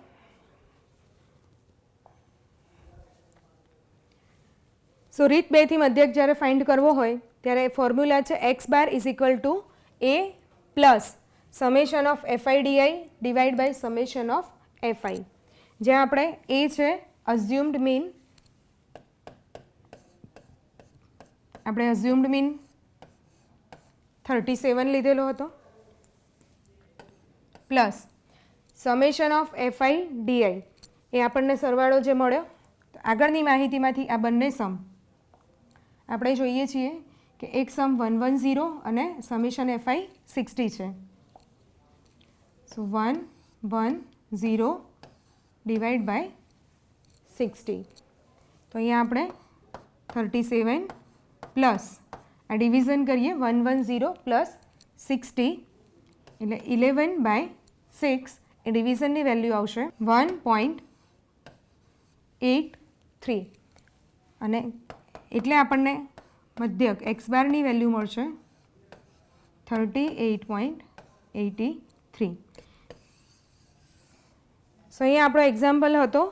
સો રીત 2 થી મધ્યક જ્યારે ફાઇન્ડ કરવો હોય ત્યારે ફોર્મ્યુલા છે x bar is equal to a plus summation of FIDI divide by summation of FI. જ્યાં આપણે a છે અઝ્યુમ્ડ મીન, આપણે અઝ્યુમ્ડ મીન 37 લીધેલો હતો, પ્લસ સમેશન ઓફ FIDI એ આપણને સરવાળો જે મળ્યો. આગળની માહિતીમાંથી આ બંને સમ આપણે જોઈએ છીએ કે એક સમ 110 અને સમેશન FI 60 છે. સો 110 ડિવાઈડ બાય 60, તો અહીંયા આપણે 37 પ્લસ આ ડિવિઝન કરીએ 110 પ્લસ 60 એટલે 11 બાય 6 એ ડિવિઝનની વેલ્યુ આવશે 1.83 અને એટલે આપણને મધ્યક એક્સ બારની વેલ્યુ મળશે 38.83. સો અહીંયા આપણો એક્ઝામ્પલ હતો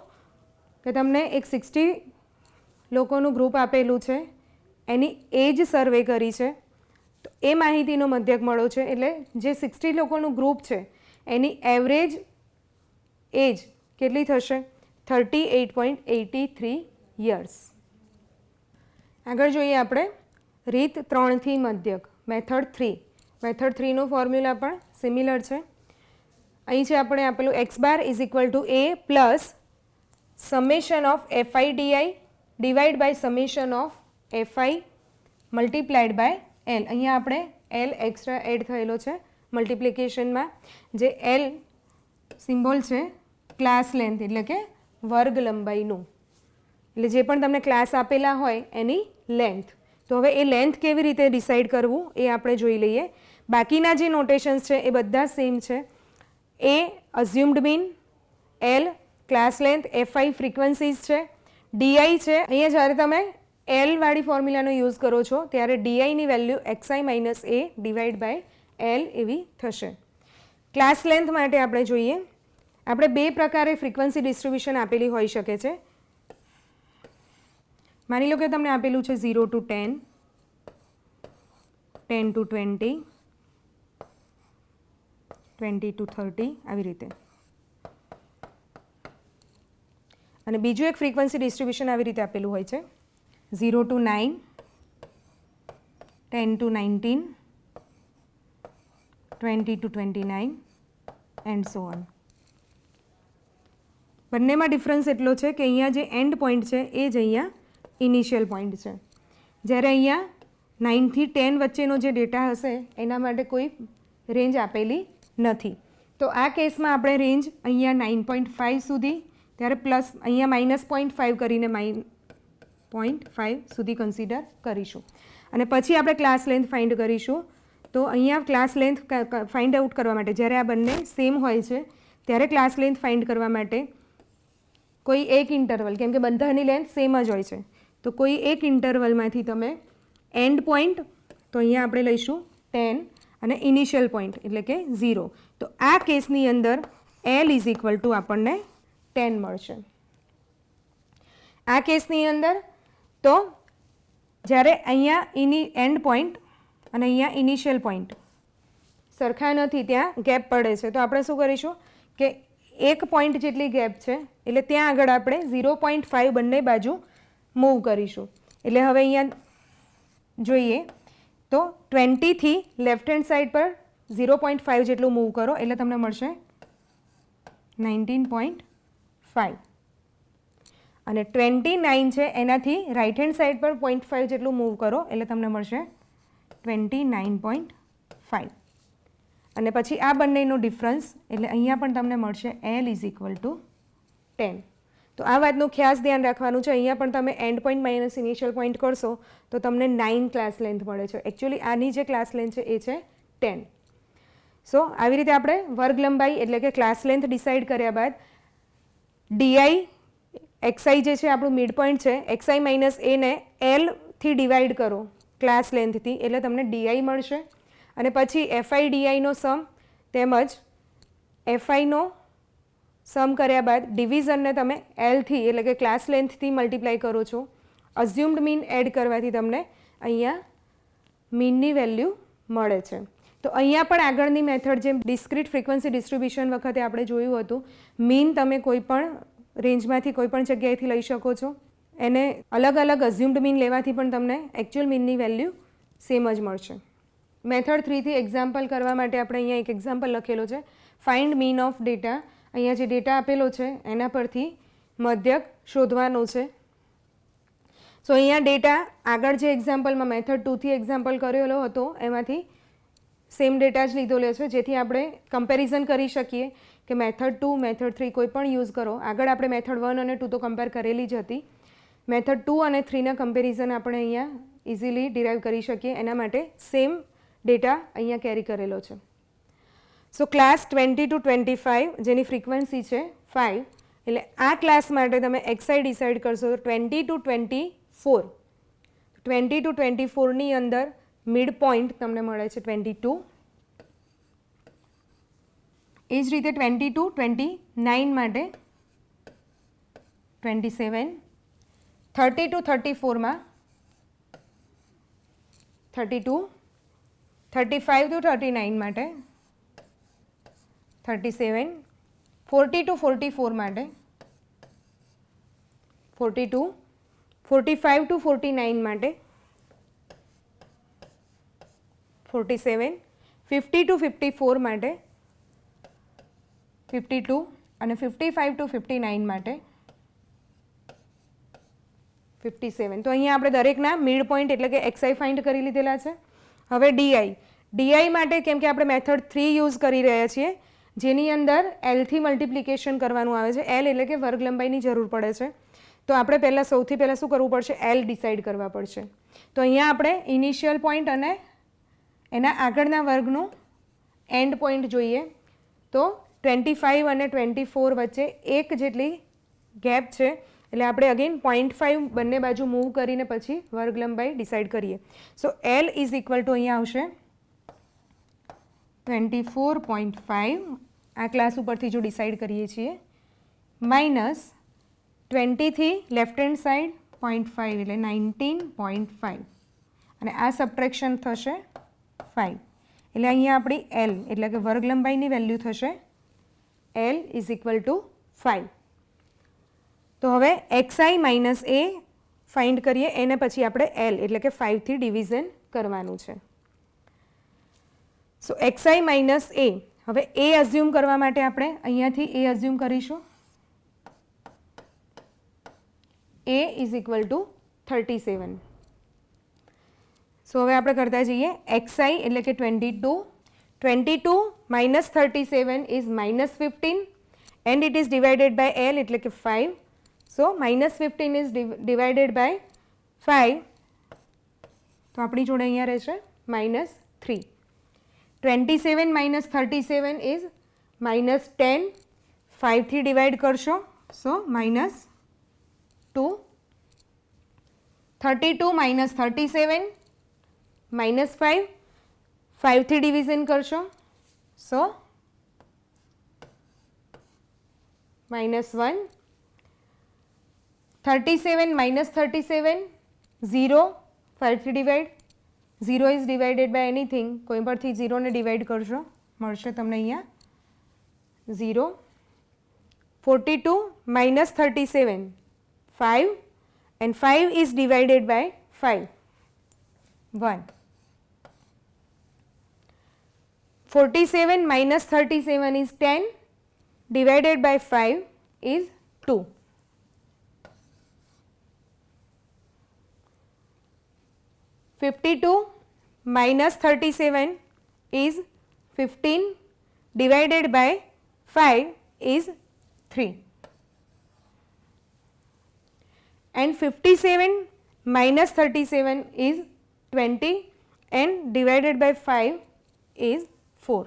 કે તમને એક 60 લોકોનું ગ્રુપ આપેલું છે, એની એજ સર્વે કરી છે, તો એ માહિતીનો મધ્યક મળ્યો છે. એટલે જે 60 લોકોનું ગ્રુપ છે એની એવરેજ એજ કેટલી થશે? 38.83 યર્સ. આગળ જોઈએ આપણે રીત 3 થી મધ્યક મેથડ 3. મેથડ 3નું ફોર્મ્યુલા પણ સિમિલર છે. અહીં છે આપણે આપેલું x bar is equal to a plus summation of FIDI divide by summation of FI multiplied by L. અહીંયા આપણે L એક્સ્ટ્રા એડ થયેલો છે મલ્ટિપ્લિકેશનમાં. જે L સિમ્બોલ છે ક્લાસ લેન્થ એટલે કે વર્ગ લંબાઈનું, એટલે જે પણ તમને ક્લાસ આપેલા હોય એની લેન્થ. તો હવે એ લેન્થ કેવી રીતે ડિસાઇડ કરવું એ આપણે જોઈ લઈએ. બાકીના જે નોટેશન્સ છે એ બધા સેમ છે. A assumed mean, L class length, FI frequencies છે, DI છે. અહીંયા જ્યારે તમે L વાળી ફોર્મ્યુલાનો યુઝ કરો છો ત્યારે DIની value XI minus A divide by L એવી થશે. ક્લાસ લેન્થ માટે આપણે જોઈએ, આપણે બે પ્રકારે ફ્રીક્વન્સી ડિસ્ટ્રીબ્યુશન આપેલી હોઈ શકે છે. માની લો કે તમને આપેલું છે 0 to 10, 10 to 20, 20 to 30 આવી રીતે. અને બીજું એક ફ્રીક્વન્સી ડિસ્ટ્રીબ્યુશન આવી રીતે આપેલું હોય છે 0 to 9, 10 to 19, 20 to 29 and so on. બંનેમાં ડિફરન્સ એટલો છે કે અહીંયા જે એન્ડ પોઈન્ટ છે એ જ અહીંયા ઇનિશિયલ પોઈન્ટ છે. જ્યારે અહીંયા 9 થી 10 વચ્ચેનો જે ડેટા હશે એના માટે કોઈ રેન્જ આપેલી નથી. તો આ કેસમાં આપણે રેન્જ અહીંયા 9.5 સુધી, ત્યારે પ્લસ અહીંયા -0.5 કરીને -0.5 સુધી કન્સિડર કરીશું. અને પછી આપણે ક્લાસ લેન્થ ફાઇન્ડ કરીશું. તો અહીંયા ક્લાસ લેન્થ ફાઇન્ડ આઉટ કરવા માટે જ્યારે આ બંને સેમ હોય છે ત્યારે ક્લાસ લેન્થ ફાઇન્ડ કરવા માટે કોઈ એક ઇન્ટરવલ, કેમ કે બધાની લેન્થ સેમ જ હોય છે, તો કોઈ એક ઇન્ટરવલમાંથી તમે એન્ડ પોઈન્ટ, તો અહીંયા આપણે લઈશું 10 અને ઇનિશિયલ પોઈન્ટ એટલે કે 0. તો આ કેસની અંદર L ઇઝ ઇક્વલ ટુ આપણને 10 મળશે. આ કેસની અંદર તો જ્યારે અહીંયા એન્ડ પોઈન્ટ અને અહીંયા ઇનિશિયલ પોઈન્ટ સરખા નથી, ત્યાં ગેપ પડે છે, તો આપણે શું કરીશું કે એક પોઈન્ટ જેટલી ગેપ છે એટલે ત્યાં આગળ આપણે 0.5 બંને બાજુ મૂવ કરીશું. એટલે હવે અહીંયા જોઈએ તો 20 થી લેફ્ટ હેન્ડ સાઈડ પર 0.5 જેટલું મૂવ કરો એટલે તમને મળશે 19.5 અને 29 છે એનાથી રાઇટ હેન્ડ સાઈડ પર 0.5 જેટલું મૂવ કરો એટલે તમને મળશે 29.5 અને પછી આ બંનેનો ડિફરન્સ એટલે અહીંયા પણ તમને મળશે L ઇઝ ઇક્વલ ટુ 10. તો આ વાતનું ખાસ ધ્યાન રાખવાનું છે. અહીંયા પણ તમે end point minus initial point કરશો તો તમને 9 ક્લાસ લેન્થ મળે છે. એકચ્યુઅલી આની જે ક્લાસ લેન્થ છે એ છે 10. સો આવી રીતે આપણે વર્ગ લંબાઈ એટલે કે ક્લાસ લેન્થ ડિસાઇડ કર્યા બાદ ડીઆઈ એક્સઆઈ જે છે આપણું મિડ પોઈન્ટ છે, એક્સઆઈ માઇનસ એને એલથી ડિવાઈડ કરો ક્લાસ લેન્થથી એટલે તમને ડીઆઈ મળશે. અને પછી એફઆઈ ડીઆઈનો સમ તેમજ એફઆઈનો સમ કર્યા બાદ ડિવિઝનને તમે એલથી એટલે કે ક્લાસ લેન્થથી મલ્ટીપ્લાય કરો છો. અઝ્યુમ્ડ મીન એડ કરવાથી તમને અહીંયા મીનની વેલ્યુ મળે છે. તો અહીંયા પણ આગળની મેથડ જેમ ડિસ્ક્રીટ ફ્રીક્વન્સી ડિસ્ટ્રીબ્યુશન વખતે આપણે જોયું હતું, મીન તમે કોઈ પણ રેન્જમાંથી કોઈ પણ જગ્યાએથી લઈ શકો છો. એને અલગ અલગ અઝ્યુમ્ડ મીન લેવાથી પણ તમને એકચ્યુઅલ મીનની વેલ્યુ સેમ જ મળશે. મેથડ 3 થી એક્ઝામ્પલ કરવા માટે આપણે અહીંયા એક એક્ઝામ્પલ લખેલો છે, ફાઇન્ડ મીન ઓફ ડેટા. અહીંયા જે ડેટા આપેલો છે એના પરથી મધ્યક શોધવાનો છે. સો અહીંયા ડેટા આગળ જે એક્ઝામ્પલમાં મેથડ 2 થી એક્ઝામ્પલ કરેલો હતો એમાંથી સેમ ડેટા જ લીધો લે છે, જેથી આપણે કમ્પેરિઝન કરી શકીએ કે મેથડ 2 મેથડ 3 કોઈ પણ યુઝ કરો. આગળ આપણે મેથડ 1 અને 2 તો કમ્પેર કરેલી જ હતી. મેથડ 2 અને 3ના કમ્પેરિઝન આપણે અહીંયા ઇઝીલી ડિરાઈવ કરી શકીએ, એના માટે સેમ ડેટા અહીંયા કેરી કરેલો છે. સો ક્લાસ 20 to 25 જેની ફ્રીક્વન્સી છે 5 એટલે આ ક્લાસ માટે તમે એક્સઆઈ ડિસાઇડ કરશો તો 20 to 24. 20 to 24ની અંદર મિડ પોઈન્ટ તમને મળે છે 22. એ જ રીતે 20 to 29 માટે 27. 30 to 34માં 32. 35 to 39 માટે 37. 40 to 44 માટે 42. 45 to 49 માટે 47. 50 to 54 માટે 52 અને 55 to 59 માટે 57. તો અહીંયા આપણે દરેકના મિડ પોઈન્ટ એટલે કે એક્સઆઈ ફાઇન્ડ કરી લીધેલા છે. હવે ડીઆઈ માટે કેમ કે આપણે મેથડ 3 યુઝ કરી રહ્યા છીએ જેની અંદર એલથી મલ્ટિપ્લિકેશન કરવાનું આવે છે, એલ એટલે કે વર્ગ લંબાઈની જરૂર પડે છે, તો આપણે સૌથી પહેલાં શું કરવું પડશે, એલ ડિસાઇડ કરવા પડશે. તો અહીંયા આપણે ઇનિશિયલ પોઈન્ટ અને એના આગળના વર્ગનું એન્ડ પોઈન્ટ જોઈએ તો 25 અને 24 વચ્ચે એક જેટલી ગેપ છે એટલે આપણે અગેન 0.5 બંને બાજુ મૂવ કરીને પછી વર્ગ લંબાઈ ડિસાઇડ કરીએ. સો એલ ઇઝ ઇક્વલ ટુ અહીંયા આવશે 24.5 આ ક્લાસ ઉપરથી જો ડિસાઇડ કરીએ છીએ માઇનસ 20 થી લેફ્ટ હેન્ડ સાઈડ 0.5 એટલે 19.5 અને આ સબટ્રેક્શન થશે 5 એટલે અહીંયા આપણી એલ એટલે કે વર્ગ લંબાઈની વેલ્યુ થશે એલ ઇઝ ઇક્વલ ટુ 5. તો હવે એક્સઆઈ માઇનસ એ ફાઇન્ડ કરીએ, એને પછી આપણે એલ એટલે કે 5થી ડિવિઝન કરવાનું છે. સો એક્સઆઈ માઇનસ એ, હવે એ અઝ્યુમ કરવા માટે આપણે અહીંયાથી એ અઝ્યુમ કરીશું. એ ઇઝ ઇક્વલ ટુ 37. સો હવે આપણે કરતા જઈએ એક્સઆઈ એટલે કે 22 minus 37 is -15 and it is divided by L એટલે કે 5. So minus 15 is divided by 5. તો આપણી જોડે અહીંયા રહેશે -3. 27 minus 37 is -10. 5 થી ડિવાઈડ કરશો so -2. 32 minus 37 -5. 5 થી ડિવિઝન કરશો so -1. 37 minus 37 0. 5 થી divide. 0 is divided by anything. કોઈ પરથી 0 ને ડિવાઈડ કરશો મળશે તમને અહીંયા 0. 42 minus 37 5 and 5 is divided by 5 1. 47 minus 37 is 10 divided by 5 is 2. 52 minus 37 is 15 divided by 5 is 3. And 57 minus 37 is 20 and divided by 5 is 4.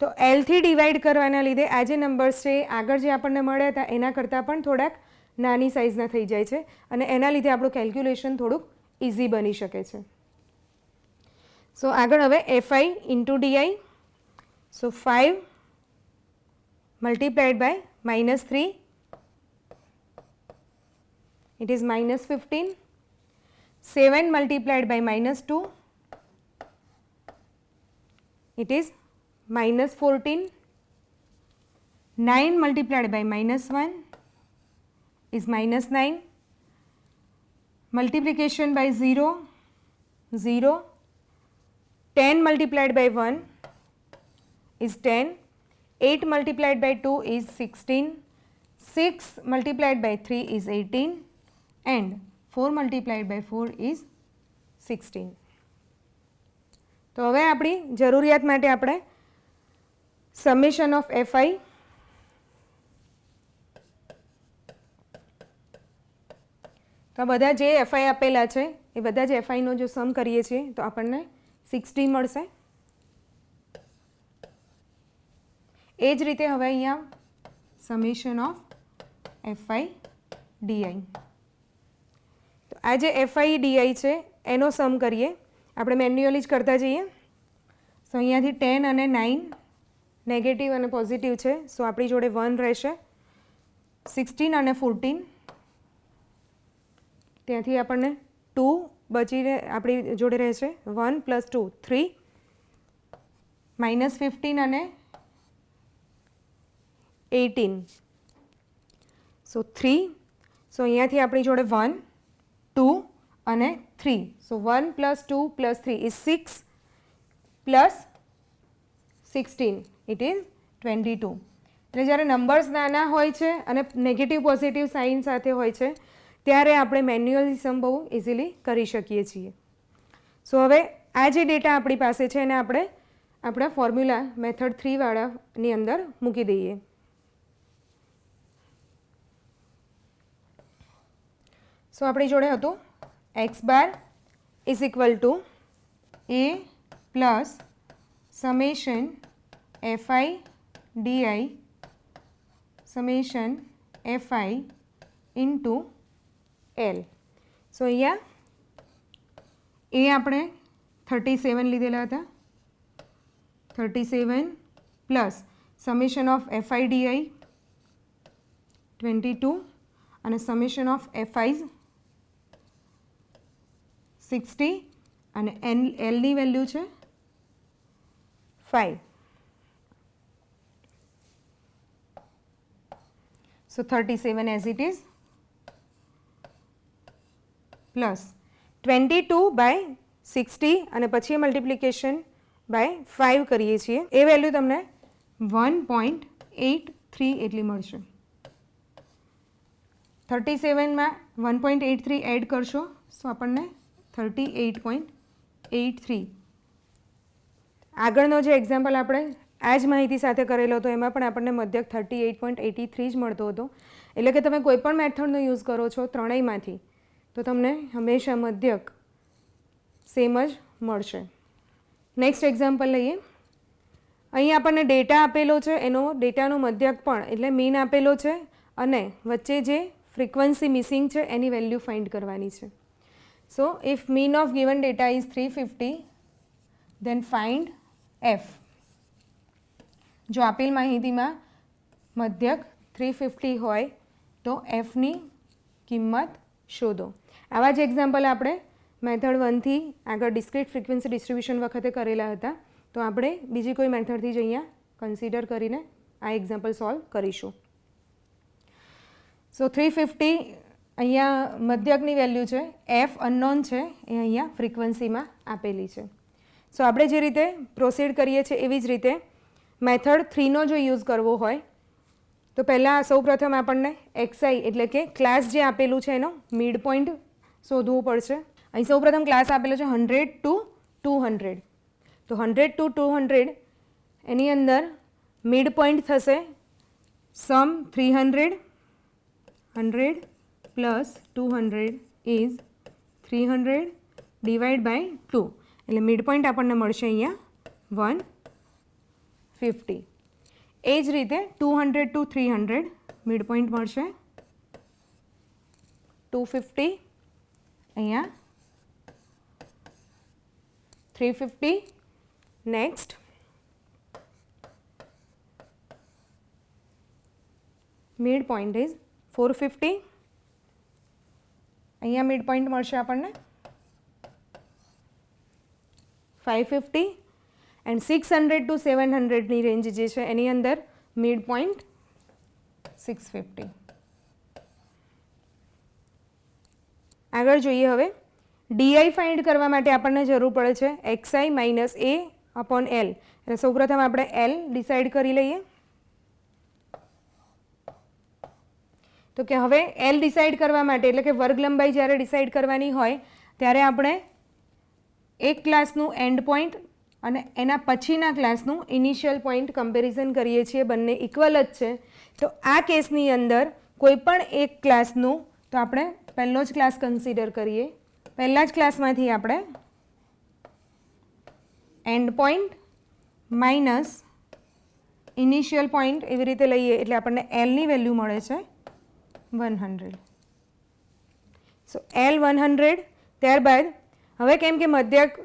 તો એલથી ડિવાઈડ કરવાના લીધે આ જે નંબર્સ છે આગળ જે આપણને મળ્યા હતા એના કરતાં પણ થોડાક નાની સાઇઝના થઈ જાય છે અને એના લીધે આપણું કેલ્ક્યુલેશન થોડુંક ઇઝી બની શકે છે. સો આગળ હવે FI into DI. So 5 multiplied by -3 it is -15. 7 multiplied by -2 it is -14. 9 multiplied by -1 is -9. Multiplication by 0 0. 10 multiplied by 1 is 10. 8 multiplied by 2 is 16. 6 multiplied by 3 is 18 and 4 multiplied by 4 is 16. તો હવે આપણી જરૂરિયાત માટે આપણે સમેશન ઓફ FI તો બધા જે FI આપેલા છે એ બધા જ FIનો જો સમ કરીએ છીએ તો આપણને 60 મળશે. એ જ રીતે હવે અહીંયા સમેશન ઓફ FI DI. તો આ જે FI DI છે એનો સમ કરીએ આપણે મેન્યુઅલી જ કરતા જઈએ. સો અહીંયાથી 10 અને 9 નેગેટિવ અને પોઝિટિવ છે સો આપણી જોડે 1 રહેશે. 16 અને 14 ત્યાંથી આપણને 2 બચીને આપણી જોડે રહેશે. 1 + 2 3. -15 અને 18 સો 3. સો અહીંયાથી આપણી જોડે 1 2 અને 3. સો 1 + 2 + 3 is 6 + 16 it is 22. એટલે જ્યારે નંબર્સ નાના હોય છે અને નેગેટિવ પોઝિટિવ સાઇન સાથે હોય છે ત્યારે આપણે મેન્યુઅલી સમ બહુ ઇઝીલી કરી શકીએ છીએ. સો હવે આ જે ડેટા આપણી પાસે છે એને આપણે આપણા ફોર્મ્યુલા મેથડ 3 વાળાની અંદર મૂકી દઈએ. સો આપણી જોડે હતું x bar is equal to a plus summation FI DI summation FI into L. સો અહીંયા એ આપણે 37 લીધેલા હતા. 37 plus summation of FI DI 22 અને સમેશન ઓફ FIs 60 અને Lની વેલ્યુ છે 5. So 37 as it is plus 22 by 60 અને પછી મલ્ટિપ્લિકેશન બાય 5 કરીએ છીએ એ વેલ્યુ તમને 1.83 એટલી મળશે. 37માં 1.83 એડ કરશો સો આપણને 38.83 આગળનો જે એક્ઝામ્પલ આપણે આ જ માહિતી સાથે કરેલો હતો એમાં પણ આપણને મધ્યક 38.83 જ મળતો હતો. એટલે કે તમે કોઈ પણ મેથડનો યુઝ કરો છો ત્રણેયમાંથી તો તમને હંમેશા મધ્યક સેમ જ મળશે. નેક્સ્ટ એક્ઝામ્પલ લઈએ. અહીં આપણને ડેટા આપેલો છે, એનો ડેટાનો મધ્યક પણ એટલે મીન આપેલો છે અને વચ્ચે જે ફ્રીક્વન્સી મિસિંગ છે એની વેલ્યુ ફાઇન્ડ કરવાની છે. સો if mean of given data is 350 then find f. જો આપેલ માહિતીમાં મધ્યક 350 હોય તો એફની કિંમત શોધો. આવા જ એક્ઝામ્પલ આપણે મેથડ 1થી આગળ ડિસ્ક્રીટ ફ્રીક્વન્સી ડિસ્ટ્રીબ્યુશન વખતે કરેલા હતા. તો આપણે બીજી કોઈ મેથડથી જ અહીંયા કન્સિડર કરીને આ એક્ઝામ્પલ સોલ્વ કરીશું. સો 350 અહીંયા મધ્યકની વેલ્યુ છે, એફ અનનોન છે એ અહીંયા ફ્રીક્વન્સીમાં આપેલી છે. સો આપણે જે રીતે પ્રોસીડ કરીએ છીએ એવી જ રીતે મેથડ 3નો જો યુઝ કરવો હોય તો પહેલાં સૌપ્રથમ આપણને એક્સઆઈ એટલે કે ક્લાસ જે આપેલું છે એનો મિડ પોઈન્ટ શોધવું પડશે. અહીં સૌપ્રથમ ક્લાસ આપેલો છે 100 to 200. તો 100 to 200 એની અંદર મિડ પોઈન્ટ થશે સમ 300, 100 પ્લસ 200 ઇઝ 300 ડિવાઈડ બાય 2. એટલે મિડ પોઈન્ટ આપણને મળશે અહીંયા 150. એ જ રીતે 200 to 300 મિડ પોઈન્ટ મળશે 250, અહીંયા 350. નેક્સ્ટ મિડ પોઈન્ટ ઇઝ 450, અહીંયા મિડ પોઈન્ટ મળશે આપણને 550 એન્ડ 600 to 700ની રેન્જ જે છે એની અંદર મિડ પોઈન્ટ 650. આગળ જોઈએ હવે ડીઆઈ ફાઇન્ડ કરવા માટે આપણને જરૂર પડે છે XI minus A upon L. એટલે સૌપ્રથમ આપણે એલ ડિસાઇડ કરી લઈએ. તો કે હવે એલ ડિસાઇડ કરવા માટે એટલે કે વર્ગ લંબાઈ જ્યારે ડિસાઇડ કરવાની હોય ત્યારે આપણે એક ક્લાસનું એન્ડ પોઈન્ટ અને એના પછીના ક્લાસનું ઇનિશિયલ પોઈન્ટ કમ્પેરિઝન કરીએ છીએ, બંને ઇક્વલ જ છે. તો આ કેસની અંદર કોઈ પણ એક ક્લાસનું તો આપણે પહેલો જ ક્લાસ કન્સિડર કરીએ. પહેલા જ ક્લાસમાંથી આપણે end point minus initial point એવી રીતે લઈએ એટલે આપણને એલની વેલ્યુ મળે છે 100. સો એલ 100. ત્યારબાદ હવે કેમ કે મધ્યક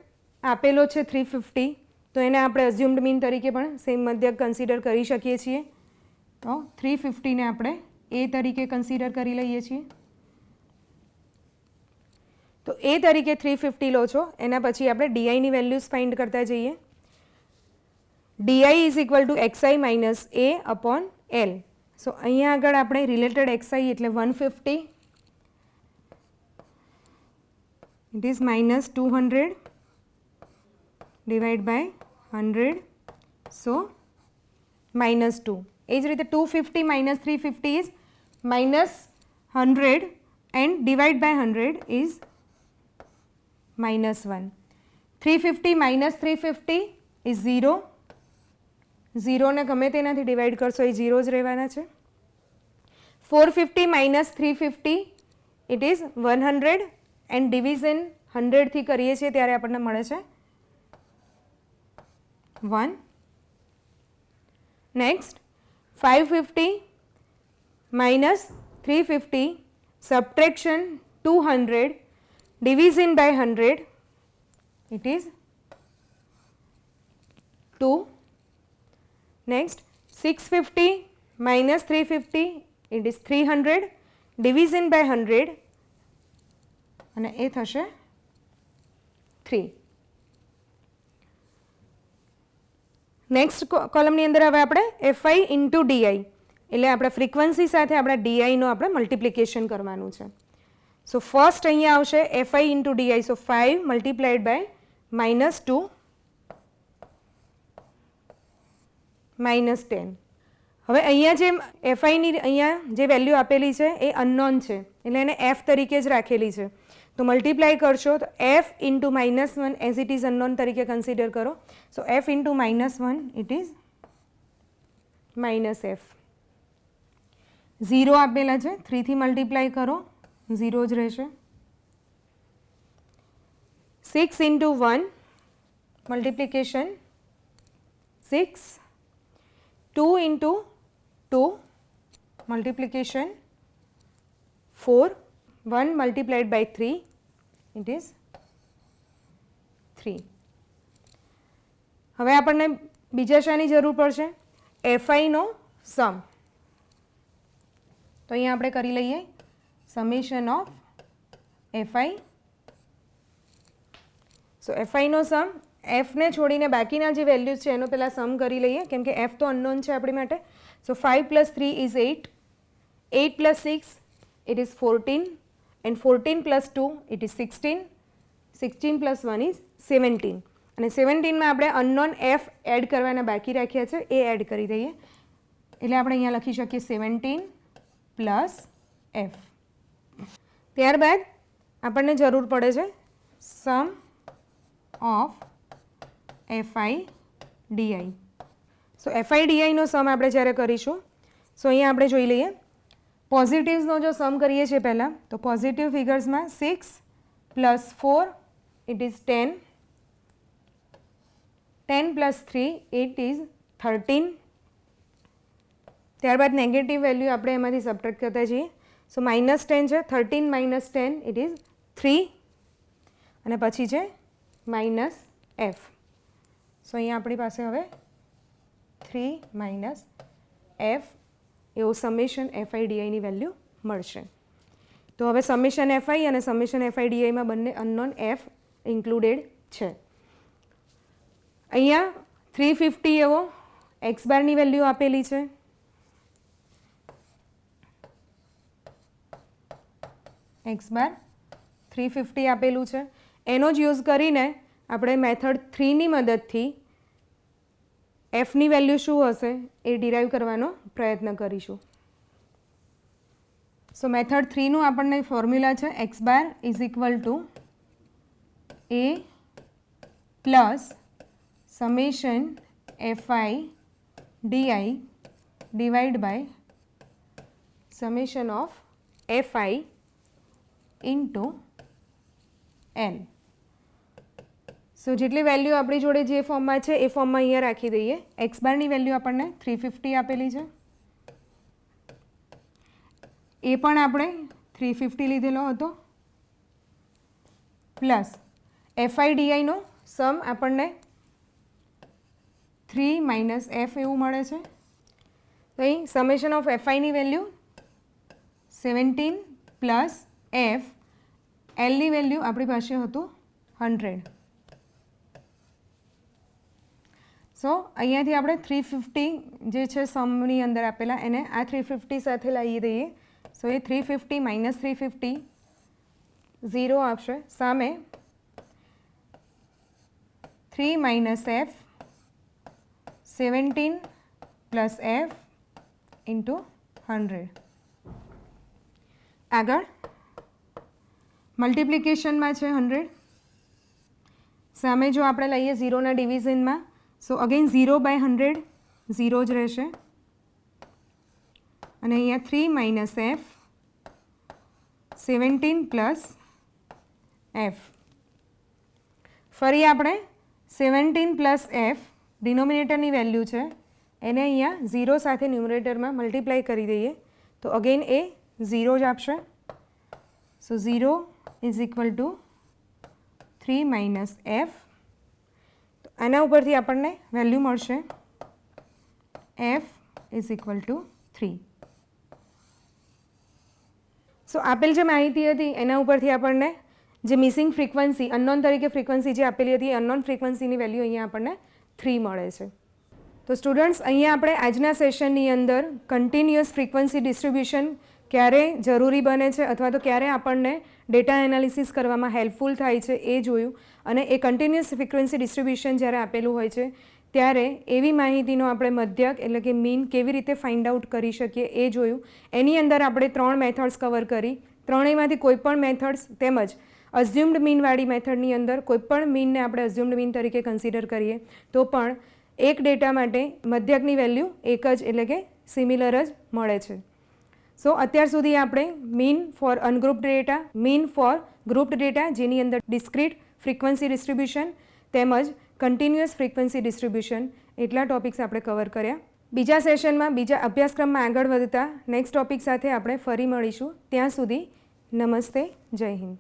આપેલો છે 350 તો એને આપણે અઝ્યુમ્ડ મીન તરીકે પણ સેમ મધ્યક કન્સિડર કરી શકીએ છીએ. તો 350ને આપણે એ તરીકે કન્સિડર કરી લઈએ છીએ. તો એ તરીકે 350 લો છો, એના પછી આપણે ડીઆઈની વેલ્યુઝ ફાઇન્ડ કરતા જઈએ. D I is equal to X I minus A upon L. So અહીંયા આગળ આપણે રિલેટેડ એક્સઆઈ એટલે 150, it is minus 200 divide by 100, so minus 2. એ જ રીતે 250 minus 350 is minus 100 and divide by 100 is minus 1. 350 minus 350 is 0. 0ને ગમે તેનાથી ડિવાઈડ કરશો એ 0 જ રહેવાના છે. 450 minus 350 it is 100 and division 100થી કરીએ છીએ ત્યારે આપણને મળે છે 1. Next 550 minus 350 subtraction 200 division by 100 it is 2. Next 650 minus 350 it is 300 division by 100 અને એ થશે 3. નેક્સ્ટ કોલમની અંદર હવે આપણે એફઆઈ ઇન્ટુ ડીઆઈ એટલે આપણે ફ્રીક્વન્સી સાથે આપણા ડીઆઈનો આપણે મલ્ટિપ્લિકેશન કરવાનું છે. સો ફર્સ્ટ અહીંયા આવશે FI into DI. So 5 multiplied by minus 2 minus 10. હવે અહીંયા જે એફઆઈની અહીંયા જે વેલ્યુ આપેલી છે એ અનનોન છે એટલે એને એફ તરીકે જ રાખેલી છે. તો મલ્ટીપ્લાય કરશો તો f into -1 as it is unknown તરીકે કન્સિડર કરો. સો f into -1 it is -f. 0 આપેલા છે, 3 થી મલ્ટીપ્લાય કરો 0 જ રહેશે. 6 into 1 multiplication 6. 2 into 2 multiplication 4. 1 multiplied by 3 it is 3. હવે આપણને બીજા શાની જરૂર પડશે? fi નો સમ. તો અહીંયા આપણે કરી લઈએ summation of fi. So fi નો સમ, f ને છોડીને બાકીના જે વેલ્યુઝ છે એનો પહેલાં સમ કરી લઈએ કેમ કે f તો અનનોન છે આપણી માટે. સો 5 plus 3 is 8. 8 plus 6 it is 14 and 14 plus 2 it is 16. 16 plus 1 is 17 અને 17 માં આપણે અનનોન f એડ કરવાના બાકી રાખ્યા છે એ એડ કરી દઈએ એટલે આપણે અહીંયા લખી શકીએ 17 પ્લસ f. ત્યારબાદ આપણને જરૂર પડે છે sum of fi di. So fi di નો સમ આપણે જ્યારે કરીશું સો અહીંયા આપણે જોઈ લઈએ પોઝિટિવ્સનો જો સમ કરીએ છીએ પહેલાં તો પોઝિટિવ ફિગર્સમાં 6 plus 4 it is 10. 10 plus 3 it is 13. ત્યારબાદ નેગેટિવ વેલ્યુ આપણે એમાંથી સબટ્રેક્ટ કરતા જઈએ. સો -10 છે, 13 minus 10 ઇટ ઇઝ 3 અને પછી છે -f. સો અહીંયા આપણી પાસે હવે 3 minus f એવો સમેશન fi di ની વેલ્યુ મળશે. તો હવે સમેશન fi અને સમેશન fi di માં બંને અનનોન f ઇન્ક્લુડેડ છે. અહીંયા 350 એવો x બારની વેલ્યુ આપેલી છે. x બાર 350 આપેલું છે. એનો જ યુઝ કરીને આપણે મેથડ 3ની મદદથી એફની વેલ્યુ શું હશે એ ડિરાઈવ કરવાનો પ્રયત્ન કરીશું. સો મેથડ 3નું આપણને ફોર્મ્યુલા છે X bar is equal to A plus summation fi di divide by summation of fi into n. So જેટલી વેલ્યુ આપણી જોડે જે ફોર્મમાં છે એ ફોર્મમાં અહીંયા રાખી દઈએ. એક્સ બારની વેલ્યુ આપણને 350 આપેલી છે, એ પણ આપણે 350 લીધેલો હતો, પ્લસ fi di નો સમ આપણને 3 minus f એવું મળે છે. તો અહીં સમેશન ઓફ fi ની વેલ્યુ 17 પ્લસ f, એલની વેલ્યુ આપણી પાસે હતું 100. સો અહીંયાથી આપણે 350 જે છે સમની અંદર આપેલા એને આ 350 સાથે લાવી દઈએ. સો એ 350 માઇનસ 350 0 આપશે. સામે 3 minus f 17 plus f into 100. આગળ મલ્ટિપ્લિકેશનમાં છે 100. સામે જો આપણે લઈએ 0ના ડિવિઝનમાં સો અગેન 0 બાય 100 0 જ રહેશે અને અહીંયા 3 માઇનસ f 17 પ્લસ f. ફરી આપણે 17 પ્લસ f ડિનોમિનેટરની વેલ્યુ છે એને અહીંયા 0 સાથે ન્યુમરેટરમાં મલ્ટીપ્લાય કરી દઈએ તો અગેન એ 0 જ આપશે. સો 0 is equal two 3 minus f. તો આના ઉપરથી આપણને વેલ્યુ મળશે f ઇઝ ઇક્વલ ટુ 3. સો આપેલ જે માહિતી હતી એના ઉપરથી આપણને જે મિસિંગ ફ્રીક્વન્સી અનનોન તરીકે ફ્રીક્વન્સી જે આપેલી હતી અનનોન ફ્રીક્વન્સીની વેલ્યુ અહીંયા આપણને 3 મળે છે. તો સ્ટુડન્ટ્સ અહીંયા આપણે આજના સેશનની અંદર કન્ટિન્યુઅસ ફ્રીક્વન્સી ડિસ્ટ્રીબ્યુશન ક્યારે જરૂરી બને છે અથવા તો ક્યારે આપણને ડેટા એનાલિસિસ કરવામાં હેલ્પફુલ થાય છે એ જોયું અને એ કન્ટિન્યુઅસ ફ્રીક્વન્સી ડિસ્ટ્રીબ્યુશન જ્યારે આપેલું હોય છે ત્યારે એવી માહિતીનો આપણે મધ્યક એટલે કે મીન કેવી રીતે ફાઇન્ડ આઉટ કરી શકીએ એ જોયું. એની અંદર આપણે 3 મેથડ્સ કવર કરી. ત્રણેયમાંથી કોઈ પણ મેથડ્સ તેમજ અઝ્યુમ્ડ મીનવાળી મેથડની અંદર કોઈપણ મીનને આપણે અઝ્યુમ્ડ મીન તરીકે કન્સિડર કરીએ તો પણ એક ડેટા માટે મધ્યકની વેલ્યુ એક જ એટલે કે સિમિલર જ મળે છે. સો અત્યાર સુધી આપણે mean for ungrouped data, mean for grouped data જેની અંદર ડિસ્ક્રીટ ફ્રીક્વન્સી ડિસ્ટ્રીબ્યુશન તેમજ કન્ટિન્યુઅસ ફ્રીક્વન્સી ડિસ્ટ્રીબ્યુશન એટલા ટોપિક્સ આપણે કવર કર્યા. બીજા સેશનમાં બીજા અભ્યાસક્રમમાં આગળ વધતા નેક્સ્ટ ટોપિક સાથે આપણે ફરી મળીશું. ત્યાં સુધી નમસ્તે, જય હિન્દ.